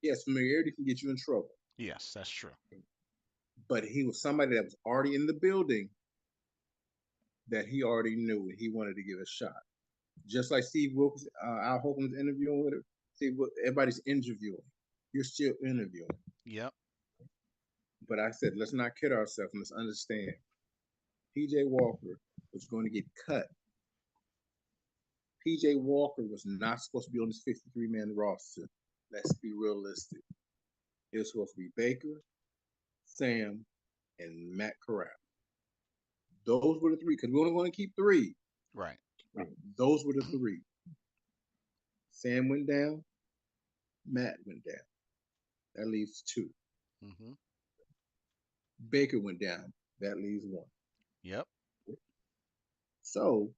Yes, familiarity can get you in trouble, Yes, that's true. but he was somebody that was already in the building that he already knew and he wanted to give a shot. Just like Steve Wilkes, Al Holcomb's interviewing with him. See, everybody's interviewing. You're still interviewing. Yep. But I said, let's not kid ourselves and let's understand. PJ Walker was going to get cut. PJ Walker was not supposed to be on this 53-man roster. Let's be realistic. It was supposed to be Baker, Sam, and Matt Corral. Those were the three, because we only want to keep three. Right. Those were the three. Sam went down, Matt went down. That leaves two. Mhm. Baker went down. That leaves one. Yep. So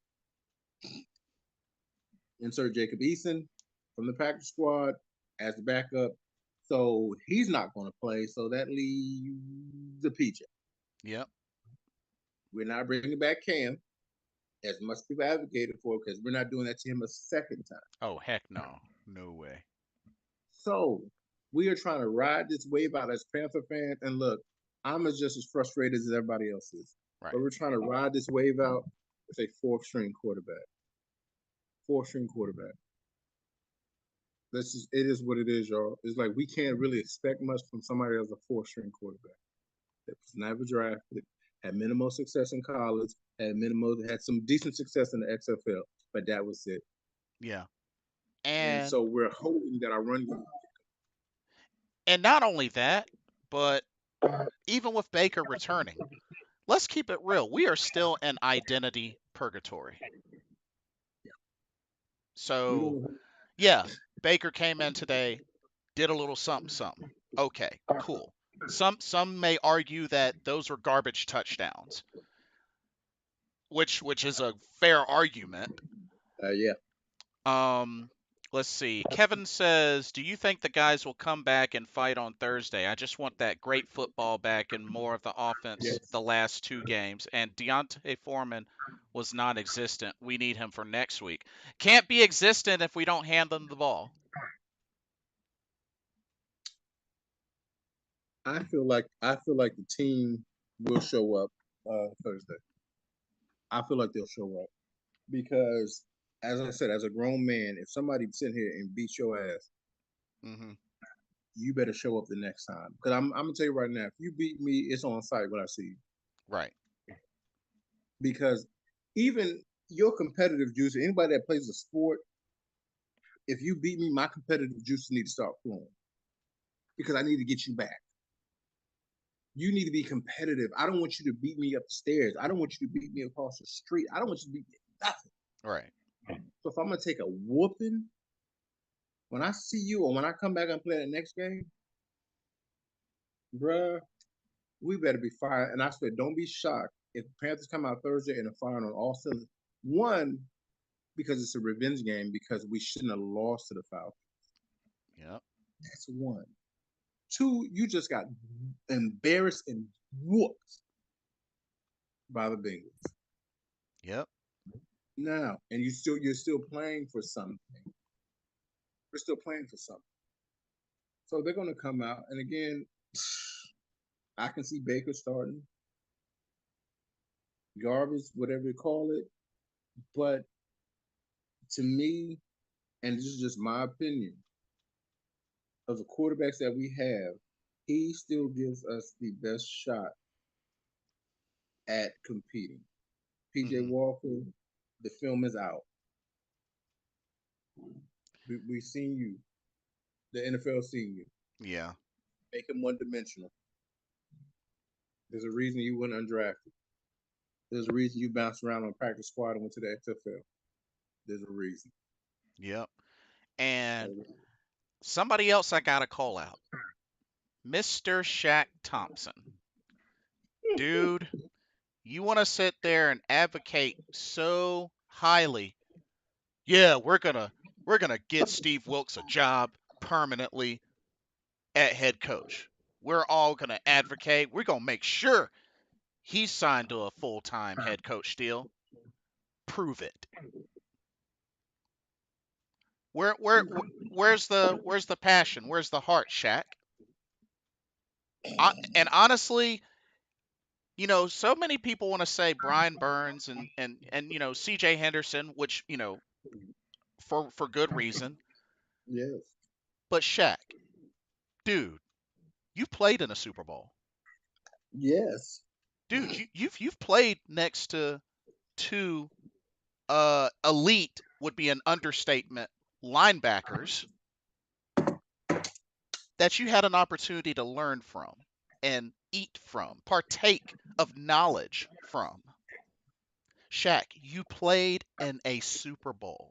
insert Jacob Eason from the practice squad as the backup. So he's not going to play. So that leaves the PJ. Yep. We're not bringing back Cam as much people advocated for because we're not doing that to him a second time. Oh, heck no. No way. So we are trying to ride this wave out as Panther fans. And look, I'm just as frustrated as everybody else is. Right. But we're trying to ride this wave out with a fourth string quarterback. Fourth string quarterback. This is it is what it is, y'all. It's like we can't really expect much from somebody as a fourth string quarterback that was never drafted, had minimal success in college, had some decent success in the XFL, but that was it. Yeah. And And so we're hoping that our run game. and not only that, but even with Baker returning, let's keep it real. We are still in identity purgatory. We So, don't. yeah, Baker came in today, did a little something something. Okay, cool. Some may argue that those were garbage touchdowns, which is a fair argument. Yeah. Um, let's see. Kevin says, "Do you think the guys will come back and fight on Thursday? I just want that great football back and more of the offense Yes. the last two games. And Deontay Foreman was non-existent. We need him for next week. Can't be existent if we don't hand them the ball." I feel like the team will show up Thursday. I feel like they'll show up because, as I said, as a grown man, if somebody sit here and beats your ass, Hmm. you better show up the next time. Because I'm gonna tell you right now, if you beat me, it's on site when I see you. Right. Because even your competitive juice, anybody that plays a sport, if you beat me, my competitive juices need to start flowing because I need to get you back. You need to be competitive. I don't want you to beat me up the stairs. I don't want you to beat me across the street. I don't want you to beat me nothing. Right. So if I'm gonna take a whooping, when I see you or when I come back and play the next game, bruh, we better be fired. And I said, don't be shocked if the Panthers come out Thursday and are firing on all cylinders. One, because it's a revenge game because we shouldn't have lost to the Falcons. Yep. That's one. Two, you just got embarrassed and whooped by the Bengals. Yep. Now, and you're still playing for something. We're still playing for something. So they're gonna come out, and again, I can see Baker starting garbage, whatever you call it. But to me, and this is just my opinion, of the quarterbacks that we have, he still gives us the best shot at competing. PJ Hmm. Walker, the film is out. We've seen you. The NFL seen you. Yeah. Make him one dimensional. There's a reason you went undrafted. There's a reason you bounced around on practice squad and went to the XFL. There's a reason. Yep. And So, somebody else I gotta call out, Mr. Shaq Thompson. Dude, you want to sit there and advocate so highly? Yeah, we're gonna get Steve Wilkes a job permanently at head coach. We're all gonna advocate. We're gonna make sure he's signed to a full-time head coach deal. Prove it. Where's the passion? Where's the heart, Shaq? And honestly, so many people want to say Brian Burns and C.J. Henderson, which for good reason. yes. But Shaq, dude, you played in a Super Bowl. Yes. Dude, you've played next to two elite would be an understatement linebackers that you had an opportunity to learn from and eat from, partake of knowledge from. Shaq, you played in a Super Bowl.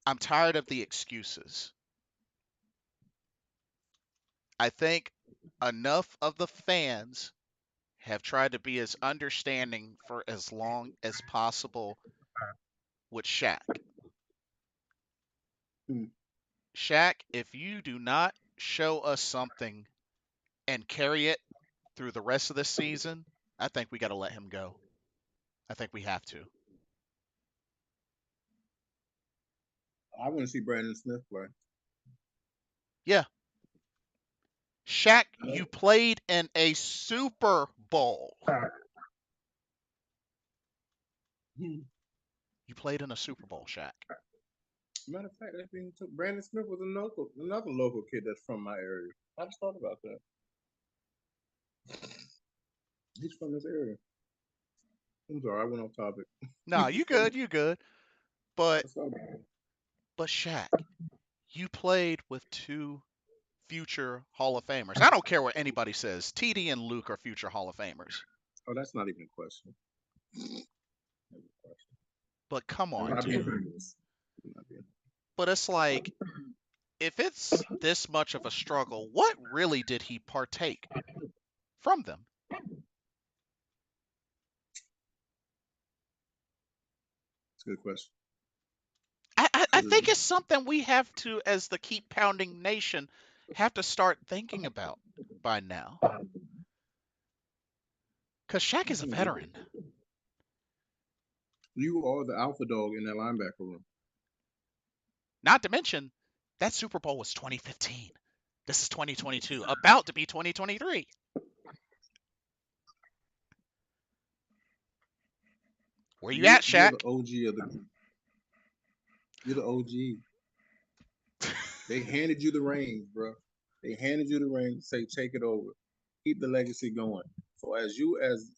I'm tired of the excuses. I think enough of the fans have tried to be as understanding for as long as possible with Shaq. Hmm. Shaq, if you do not show us something and carry it through the rest of this season, I think we got to let him go. I think we have to. I want to see Brandon Smith play. Yeah. Shaq, you played in a Super Bowl. Hmm. You played in a Super Bowl, Shaq. Matter of fact, that being took Brandon Smith was another local kid that's from my area. I just thought about that. He's from this area. I'm sorry, I went off topic. Nah, He's you from. good, you good. But That's all right. Shaq, you played with two future Hall of Famers. I don't care what anybody says. TD and Luke are future Hall of Famers. Oh, that's not even a question. But come I'm on, not being dude. famous. I'm not being. But it's like, if it's this much of a struggle, what really did he partake from them? It's a good question. I think it's something we have to, as the Keep Pounding Nation, have to start thinking about by now. Because Shaq is a veteran. You are the alpha dog in that linebacker room. Not to mention, that Super Bowl was 2015. This is 2022, about to be 2023. Where you at, You're Shaq? the OG of the. You're the OG. They handed you the reins, bro. They handed you the reins. Say take it over. Keep the legacy going. So as you as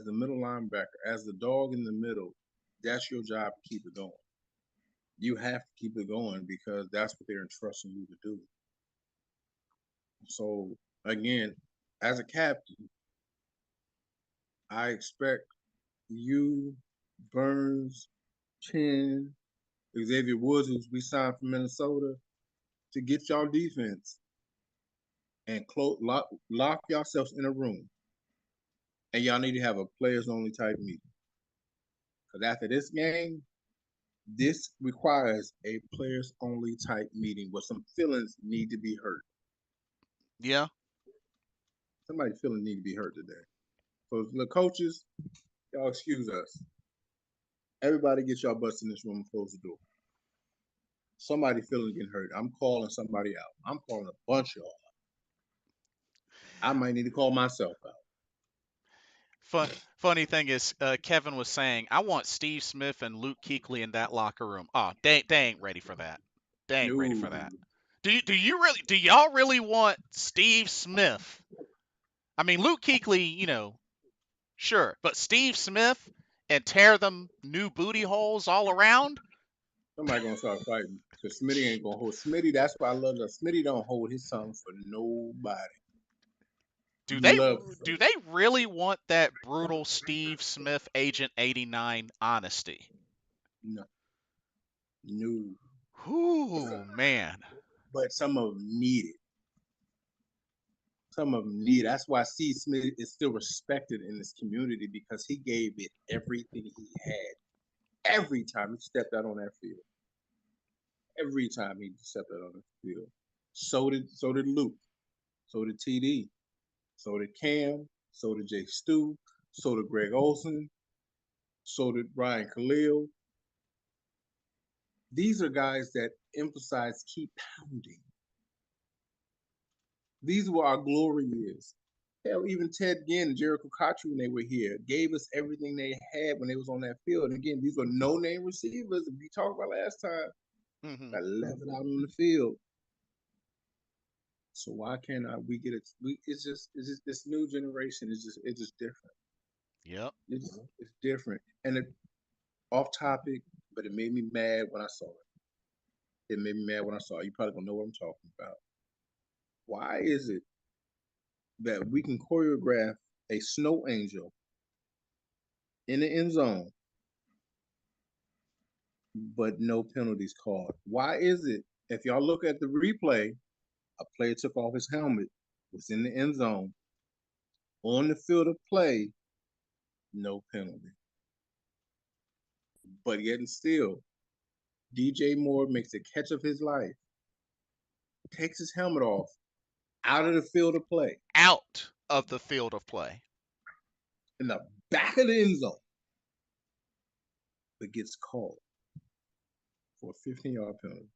the middle linebacker, as the dog in the middle, that's your job to keep it going. You have to keep it going because that's what they're entrusting you to do. So again, as a captain, I expect you, Burns, Chin, Xavier Woods, who's we signed from Minnesota, to get y'all defense and lock yourselves in a room. And y'all need to have a players only type meeting. Because after this game, this requires a players only type meeting where some feelings need to be hurt. Yeah. Somebody's feelings need to be hurt today. So the coaches, y'all excuse us. Everybody get y'all butts in this room and close the door. Somebody feeling getting hurt. I'm calling somebody out. I'm calling a bunch of y'all. I might need to call myself out. Funny thing is, Kevin was saying, I want Steve Smith and Luke Kuechly in that locker room. Oh, they ain't ready for that. They ain't ready No, for that. Do y'all really want Steve Smith? I mean, Luke Kuechly, sure, but Steve Smith and tear them new booty holes all around? somebody gonna start fighting because Smitty ain't gonna hold Smitty. That's why I love that Smitty don't hold his tongue for nobody. Do He they loves do it. they really want that brutal Steve Smith Agent 89 honesty? No, no. Whoo, man. But some of them need it. Some of them need it. That's why Steve Smith is still respected in this community because he gave it everything he had every time he stepped out on that field. Every time he stepped out on the field. So did Luke. So did TD. So did Cam. So did Jay Stu. So did Greg Olson. So did Ryan Khalil. These are guys that emphasize keep pounding. These were our glory years. Hell, even Ted Ginn and Jericho Cottrell when they were here gave us everything they had when they was on that field. And again, these were no-name receivers. We talked about last time Hmm. that left it out on the field. So why can't we get it? It's just this new generation is just different. Yep. It's different. And off topic, but it made me mad when I saw it. It made me mad when I saw it. You probably don't know what I'm talking about. Why is it that we can choreograph a snow angel in the end zone, but no penalties called? Why is it if y'all look at the replay, a player took off his helmet, was in the end zone, On the field of play, no penalty. But yet and still, DJ Moore makes the catch of his life, takes his helmet off, out of the field of play, Out of the field of play. in the back of the end zone, but gets called for a 15-yard penalty.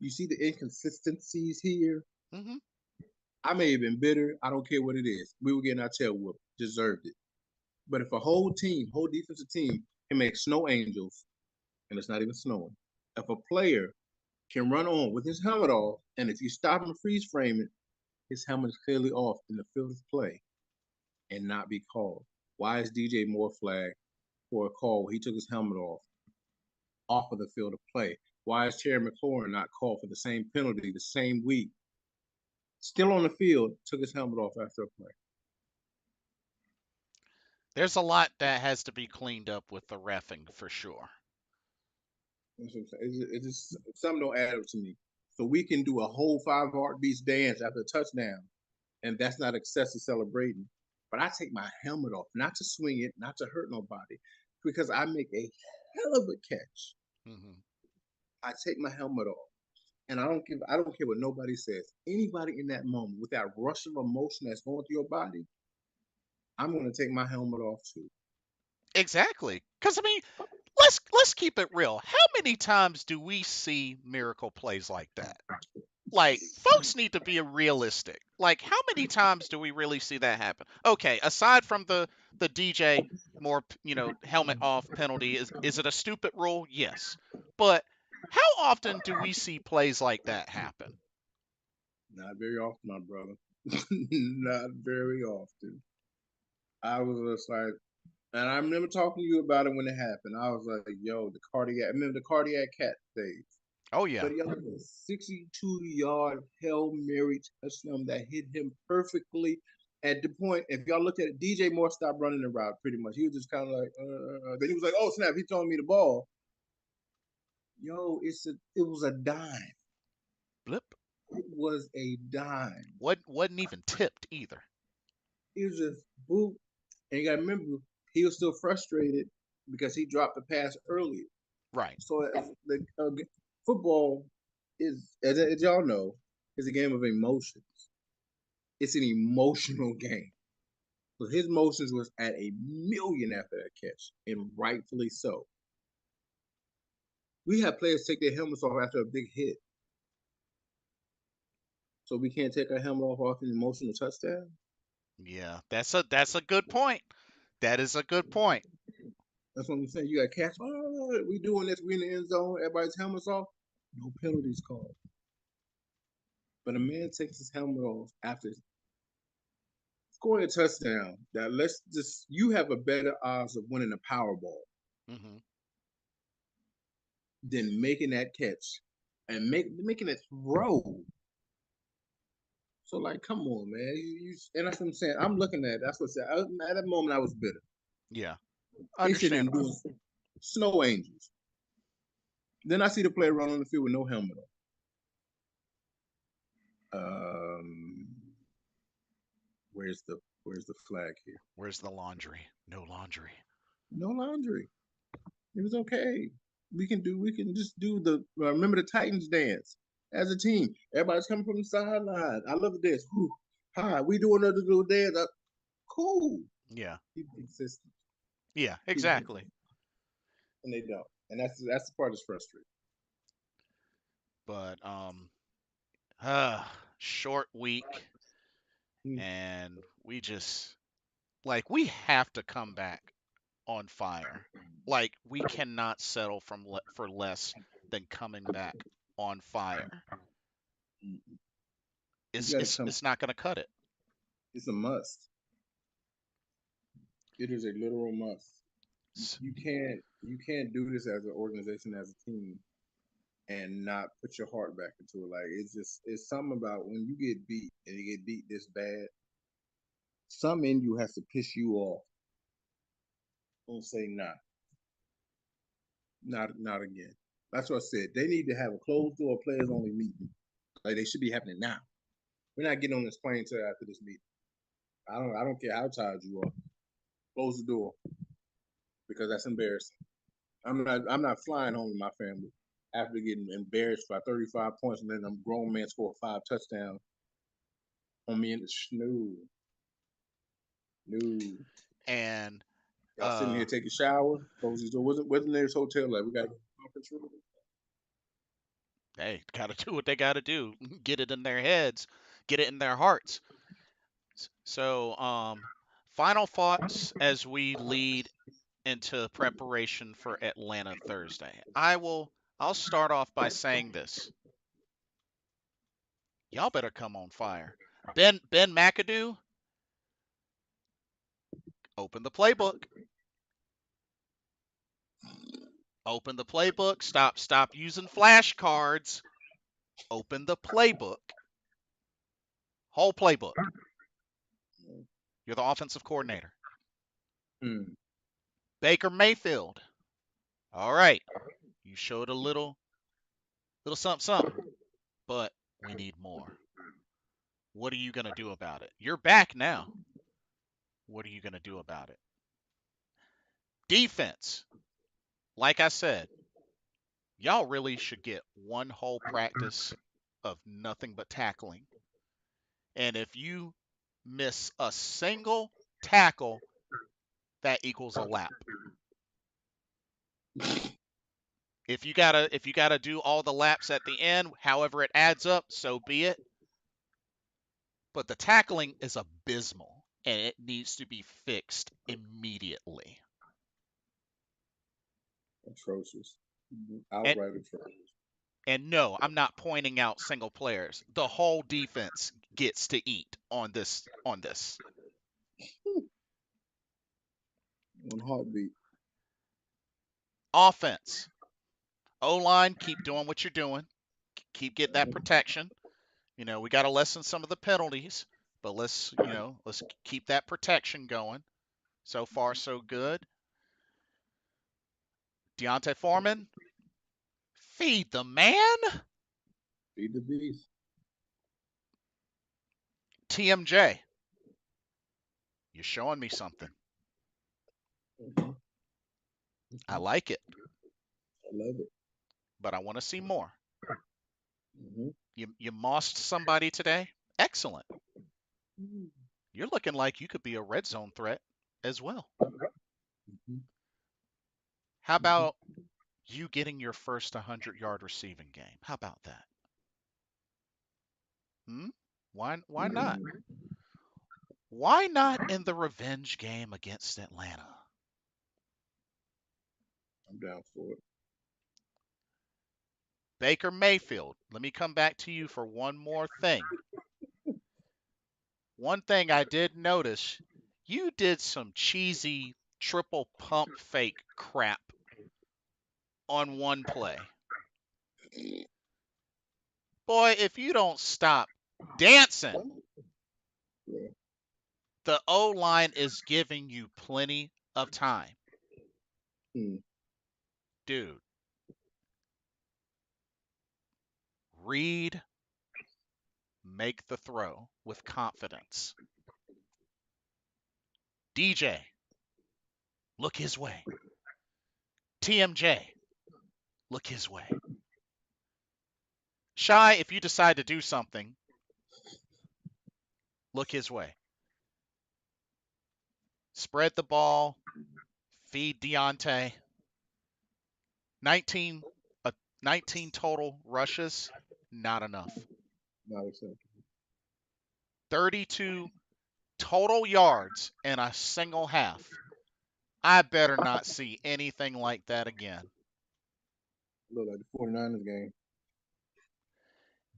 You see the inconsistencies here? Hmm. I may have been bitter. I don't care what it is. We were getting our tail whooped. Deserved it. But if a whole team, whole defensive team, can make snow angels, and it's not even snowing, if a player can run on with his helmet off, and if you stop him freeze frame it, his helmet is clearly off in the field of play and not be called. Why is DJ Moore flagged for a call where he took his helmet off of the field of play? Why is Terry McLaurin not called for the same penalty the same week? Still on the field, took his helmet off after a play. There's a lot that has to be cleaned up with the refing for sure. That's what I'm saying. It's just something don't add up to me. So we can do a whole 5 heartbeats dance after a touchdown, and that's not excessive celebrating. But I take my helmet off, not to swing it, not to hurt nobody, because I make a hell of a catch. Hmm. I take my helmet off, and I don't care what nobody says. Anybody in that moment with that rush of emotion that's going through your body, I'm going to take my helmet off too. Exactly. Because I mean, let's keep it real. How many times do we see miracle plays like that? Like, folks need to be realistic. Like, how many times do we really see that happen? Okay, aside from the DJ more, helmet off penalty, is it a stupid rule? Yes. But how often do we see plays like that happen? Not very often, my brother. Not very often. I was just like, and I remember talking to you about it when it happened. I was like, yo, the cardiac, I remember the cardiac cat days. Oh yeah. But he had a 62-yard Hail Mary touchdown that hit him perfectly at the point. If y'all look at it, DJ Moore stopped running the route pretty much. He was just kind of like, then he was like, oh snap, he's throwing me the ball. Yo, it was a dime. Blip. It was a dime. Wasn't even tipped either. It was just boop. And you got to remember, he was still frustrated because he dropped the pass earlier. Right. So the football as y'all know, is a game of emotions. It's an emotional game. So his emotions was at a million after that catch, and rightfully so. We have players take their helmets off after a big hit, so we can't take our helmet off an emotional touchdown. Yeah, that's a good point. That is a good point. That's what I'm saying. You got catch. Oh, we doing this. We in the end zone. Everybody's helmets off. No penalties called. But a man takes his helmet off after scoring a touchdown. That let's just you have a better odds of winning a Powerball Hmm. than making that catch and making it throw. So like, come on, man. And that's what I'm saying. I'm looking at that's what I said. At that moment, I was bitter. Yeah, They sitting and understandable. doing snow angels. Then I see the player run on the field with no helmet on. Where's the flag here? Where's the laundry? No laundry. No laundry. It was okay. We can just do the remember the Titans dance as a team. Everybody's coming from the sideline. I love this. Whew. Hi, we doing another little dance. Cool. Yeah. Keep it consistent. Yeah, Keep it exactly. consistent. And they don't. And that's the part that's frustrating. But short week, Hmm. and we just like we have to come back on fire. Like we cannot settle for less than coming back on fire. You It's got to it's come. it's not going to cut it. It's a must. It is a literal must. S- You can't do this as an organization as a team and not put your heart back into it. Like it's something about when you get beat and you get beat this bad, some in you has to piss you off. Don't say nah, not again. That's what I said. They need to have a closed door players only meeting. Like they should be happening now. We're not getting on this plane until after this meeting. I don't care how tired you are. Close the door because that's embarrassing. I'm not flying home with my family after getting embarrassed by 35 points and then a grown man score 5 touchdowns on me in the snow. No. And Y'all sitting here taking a shower. Close these door. Wasn't there this hotel like we got a conference room? hey, got to do what they got to do. Get it in their heads, get it in their hearts. So, final thoughts as we lead into preparation for Atlanta Thursday. I'll start off by saying this. Y'all better come on fire. Ben McAdoo, open the playbook. Open the playbook. Stop using flashcards. Open the playbook. Whole playbook. You're the offensive coordinator. Hmm. Baker Mayfield. All right. You showed a little something something, but we need more. What are you going to do about it? You're back now. What are you going to do about it? Defense. Like I said, y'all really should get one whole practice of nothing but tackling. And if you miss a single tackle, that equals a lap. If you gotta do all the laps at the end, however it adds up, so be it. But the tackling is abysmal and it needs to be fixed immediately. Atrocious. And Outright atrocious. and no, I'm not pointing out single players. The whole defense gets to eat on this. One heartbeat. Offense. O-line, keep doing what you're doing. Keep getting that Mhm. protection. We got to lessen some of the penalties, but let's keep that protection going. So far, so good. Deontay Foreman, feed the man. Feed the beast. TMJ, you're showing me something. Mhm. I Mhm. like it, I love it. but I want to see more. Mhm. You mossed somebody today. Excellent. You're looking like you could be a red zone threat as well. Mhm. How Mhm. about you getting your first 100-yard receiving game? How about that? Hmm? Why not? Mhm. Why not in the revenge game against Atlanta? I'm down for it. Baker Mayfield, let me come back to you for one more thing. One thing I did notice, you did some cheesy triple pump fake crap on one play. Boy, if you don't stop dancing, Yeah. the O line is giving you plenty of time. Hmm. Dude, read, make the throw with confidence. DJ, look his way. TMJ, look his way. Shy, if you decide to do something, look his way. Spread the ball, feed Deontay. 19, 19 total rushes, not enough. Not acceptable. 32 total yards in a single half. I better not see anything like that again. Look like the 49ers game.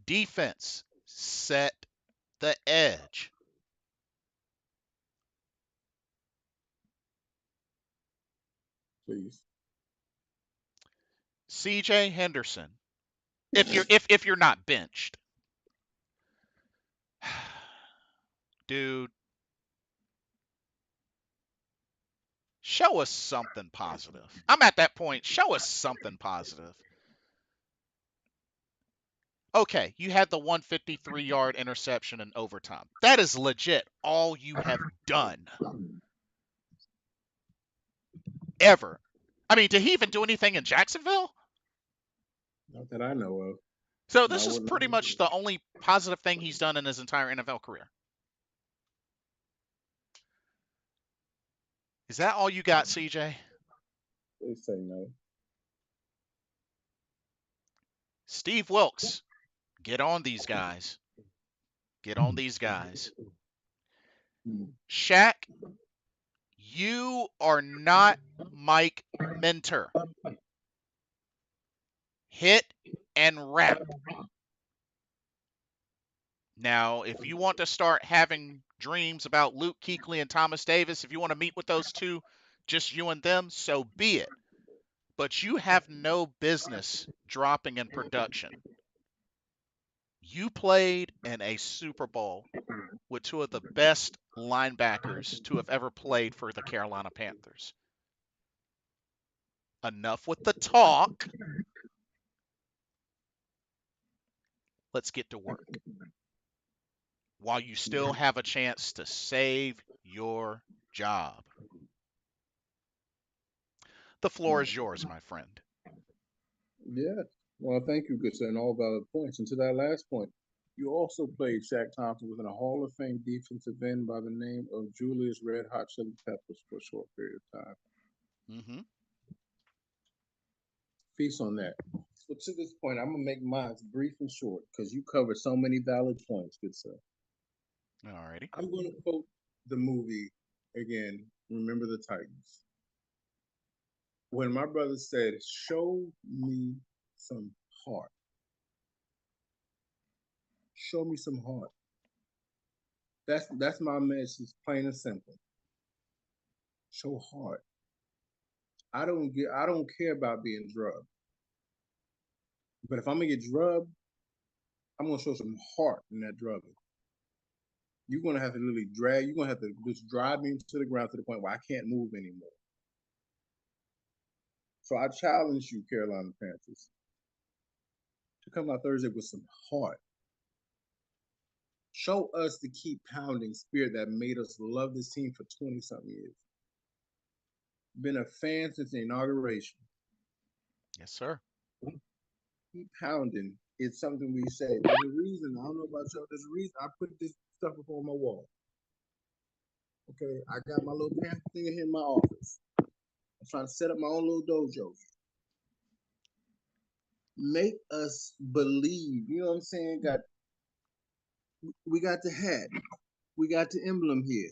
Defense, set the edge. Please. CJ Henderson, if you're not benched. Dude, show us something positive. I'm at that point. Show us something positive. Okay, you had the 153-yard interception in overtime. That is legit all you have done ever. I mean, did he even do anything in Jacksonville? Not that I know of. So this Not is what. pretty much the only positive thing he's done in his entire NFL career. Is that all you got, CJ? They say no. Steve Wilkes, get on these guys. Get on these guys. Hmm. Shaq, you are not Mike Minter. Hit and rap. Now, if you want to start having dreams about Luke Kuechly and Thomas Davis, if you want to meet with those two, just you and them, so be it. But you have no business dropping in production. You played in a Super Bowl with two of the best linebackers to have ever played for the Carolina Panthers. Enough with the talk. Let's get to work while you still have a chance to save your job. The floor is yours, my friend. Yeah. Well, thank you, good sir, and all valid points. And to that last point, you also played Shaq Thompson within a Hall of Fame defensive end by the name of Julius Red Hot Chili Peppers for a short period of time. Mm-hmm. Peace on that. So to this point, I'm gonna make mine brief and short because you covered so many valid points, good sir. Alrighty. I'm gonna quote the movie again. Remember the Titans. When my brother said, "Show me some heart," show me some heart. That's my message, plain and simple. Show heart. I don't care about being drugged. But if I'm gonna get drugged, I'm gonna show some heart in that drugging. You're gonna have to literally drag. You're gonna have to just drive me to the ground to the point where I can't move anymore. So I challenge you, Carolina Panthers, to come out Thursday with some heart. Show us the keep pounding spirit that made us love this team for 20 something years. Been a fan since the inauguration. Yes, sir. Keep pounding. It's something we say. There's a reason. I don't know about y'all. There's a reason I put this stuff up on my wall. Okay, I got my little pamphlet thing here in my office. I'm trying to set up my own little dojo. Make us believe. You know what I'm saying? We got the hat. We got the emblem here.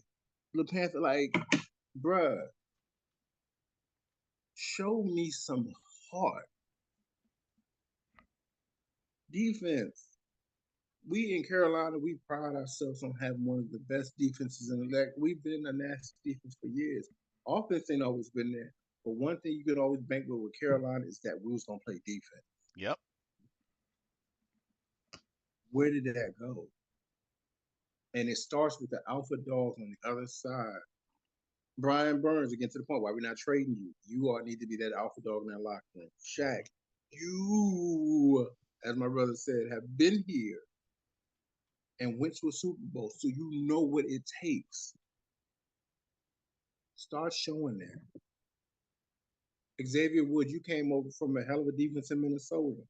Little panther, like, bruh, show me some heart. Defense. We in Carolina, we pride ourselves on having one of the best defenses in the league. We've been a nasty defense for years. Offense ain't always been there. But one thing you could always bank with Carolina is that we was gonna play defense. Yep. Where did that go? And it starts with the alpha dogs on the other side. Brian Burns, again, to the point why we're not trading you. You all need to be that alpha dog in that locker room. Shaq, you, as my brother said, have been here and went to a Super Bowl, so you know what it takes. Start showing that. Xavier Wood, you came over from a hell of a defense in Minnesota.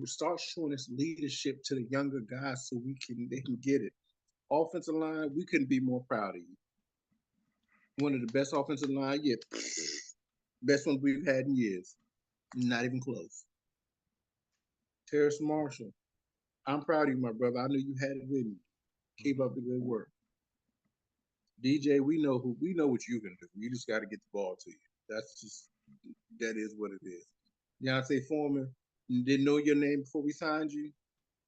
Start showing this leadership to the younger guys so they can get it. Offensive line, we couldn't be more proud of you. One of the best offensive line yet. Best one we've had in years. Not even close. Terrace Marshall, I'm proud of you, my brother. I knew you had it with me. Keep Mm-hmm. up the good work. DJ, we know what you can do. You just got to get the ball to you. That's just that is what it is. Deontay Foreman, didn't know your name before we signed you.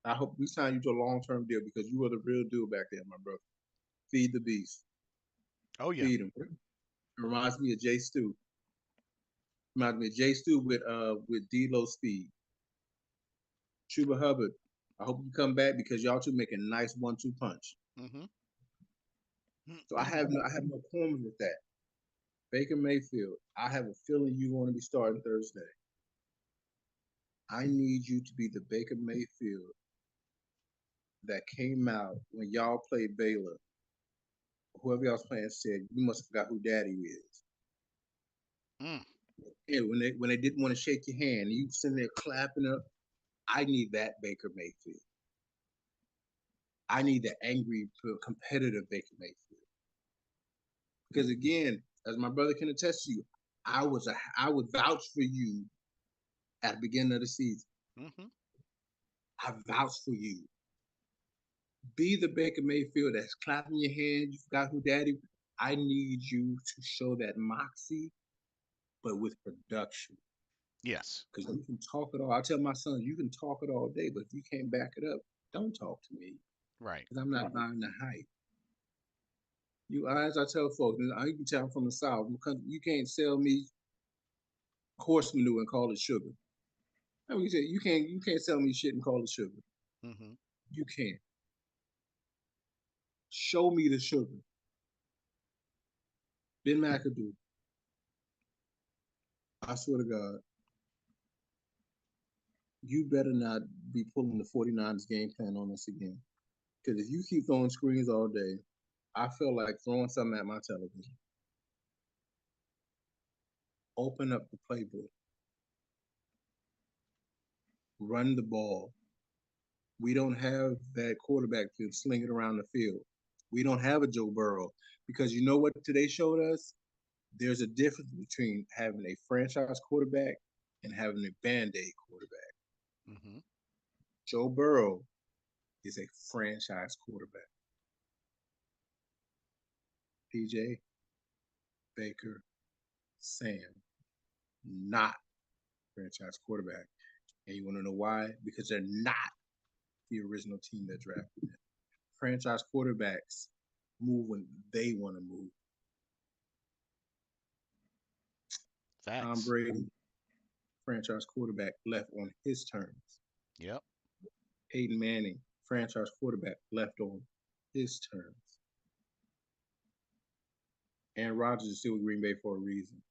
I hope we signed you to a long term deal because you were the real deal back there, my brother. Feed the beast. Oh yeah. Feed him. It reminds me of Jay Stu. Reminds me of Jay Stu with D-Lo Speed. Chuba Hubbard. I hope you come back because y'all two make a nice 1-2 punch. Mm-hmm. So I have no qualms with that. Baker Mayfield, I have a feeling you're going to be starting Thursday. I need you to be the Baker Mayfield that came out when y'all played Baylor. Whoever y'all's playing said, "You must have forgot who Daddy is." Mm, And when they didn't want to shake your hand, you sitting there clapping up. I need that Baker Mayfield. I need the angry, competitive Baker Mayfield. Because again, as my brother can attest to you, I would vouch for you at the beginning of the season. mm-hmm. I vouch for you. Be the Baker Mayfield that's clapping your hands. You forgot who Daddy. I need you to show that moxie, but with production. Yes. Because you can talk it all. I tell my son, you can talk it all day, but if you can't back it up, don't talk to me. Right. Because I'm not buying the hype. You, as I tell folks, and you can tell I'm from the South. You can't sell me horse manure and call it sugar. I mean, you can't sell me shit and call it sugar. Mm-hmm. You can't. Show me the sugar. Ben McAdoo. I swear to God, you better not be pulling the 49ers game plan on us again. Because if you keep throwing screens all day, I feel like throwing something at my television. Open up the playbook. Run the ball. We don't have that quarterback to sling it around the field. We don't have a Joe Burrow. Because you know what today showed us? There's a difference between having a franchise quarterback and having a band-aid quarterback. Mm-hmm. Joe Burrow is a franchise quarterback. PJ, Baker, Sam, not franchise quarterback. And you want to know why? Because they're not the original team that drafted them. Franchise quarterbacks move when they want to move. Tom Facts. Brady, franchise quarterback, left on his terms. Yep. Peyton Manning, franchise quarterback, left on his terms. Aaron Rodgers is still with Green Bay for a reason.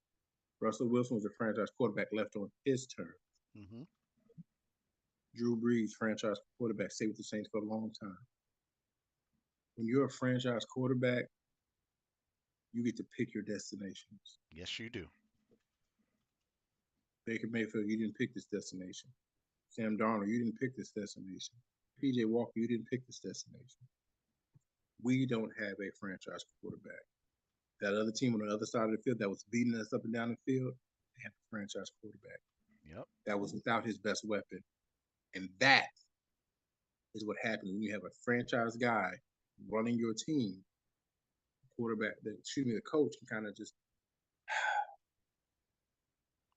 Russell Wilson was a franchise quarterback, left on his terms. Mm-hmm. Drew Brees, franchise quarterback, stayed with the Saints for a long time. When you're a franchise quarterback, you get to pick your destinations. Yes, you do. Baker Mayfield, you didn't pick this destination. Sam Darnold, you didn't pick this destination. PJ Walker, you didn't pick this destination. We don't have a franchise quarterback. That other team on the other side of the field that was beating us up and down the field, they had a franchise quarterback Yep. that was without his best weapon. And that is what happens when you have a franchise guy running your team, quarterback, the coach can kind of just,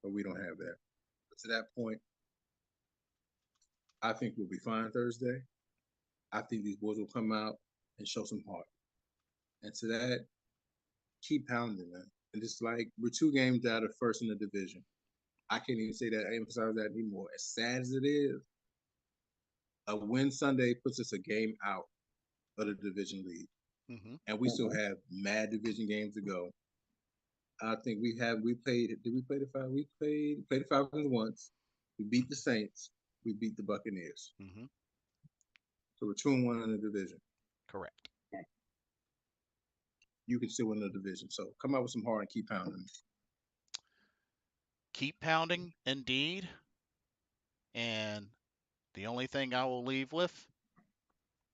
but we don't have that. But to that point, I think we'll be fine Thursday. I think these boys will come out and show some heart. And to that, keep pounding, man. And it's like we're 2 games out of first in the division. I can't even say that, I emphasize that anymore. As sad as it is, a win Sunday puts us a game out of the division lead. Mm-hmm. And we still have mad division games to go. I think we played, did we play the five? We played the Falcons once. We beat the Saints. We beat the Buccaneers. Mm-hmm. So we're 2-1 in the division. Correct. You can still win the division. So come out with some heart and keep pounding. Keep pounding, indeed. And the only thing I will leave with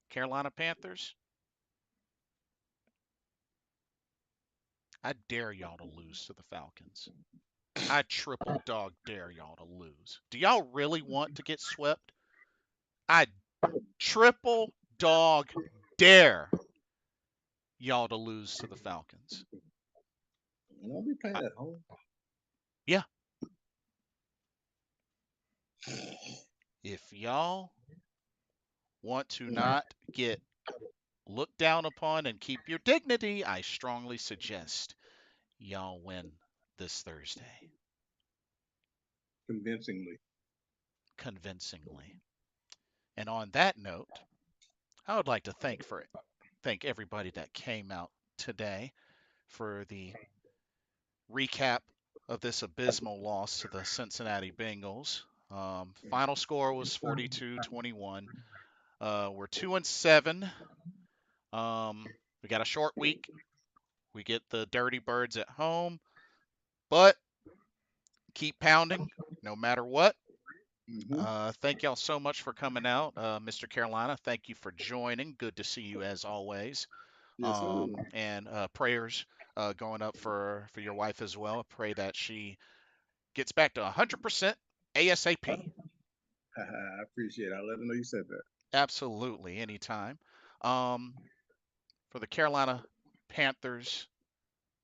Carolina Panthers, I dare y'all to lose to the Falcons. I triple dog dare y'all to lose. Do y'all really want to get swept? I triple dog dare y'all to lose to the Falcons. And I'll be playing I, at home. yeah, if y'all want to not get looked down upon and keep your dignity, I strongly suggest y'all win this Thursday Convincingly. convincingly. And on that note, I would like to thank everybody that came out today for the recap of this abysmal loss to the Cincinnati Bengals. Final score was 42-21. We're 2-7. We got a short week. We get the Dirty Birds at home, but keep pounding no matter what. Mm-hmm. Thank y'all so much for coming out. Mr. Carolina, thank you for joining. Good to see you as always. Yes, sir. And prayers going up for your wife as well. Pray that she gets back to 100% ASAP. I appreciate it. I'll let them know you said that. Absolutely, anytime. Um, for the Carolina Panthers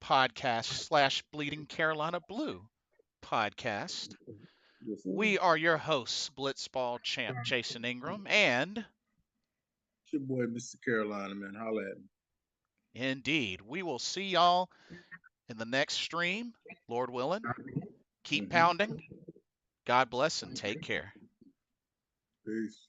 podcast slash Bleeding Carolina Blue podcast, Yes, sir. we are your hosts, Blitzball champ Jason Ingram, and It's your boy, Mr. Carolina, man. Holla at me. indeed, we will see y'all in the next stream, Lord willing. Keep Mm-hmm. pounding. God bless and take care. Peace.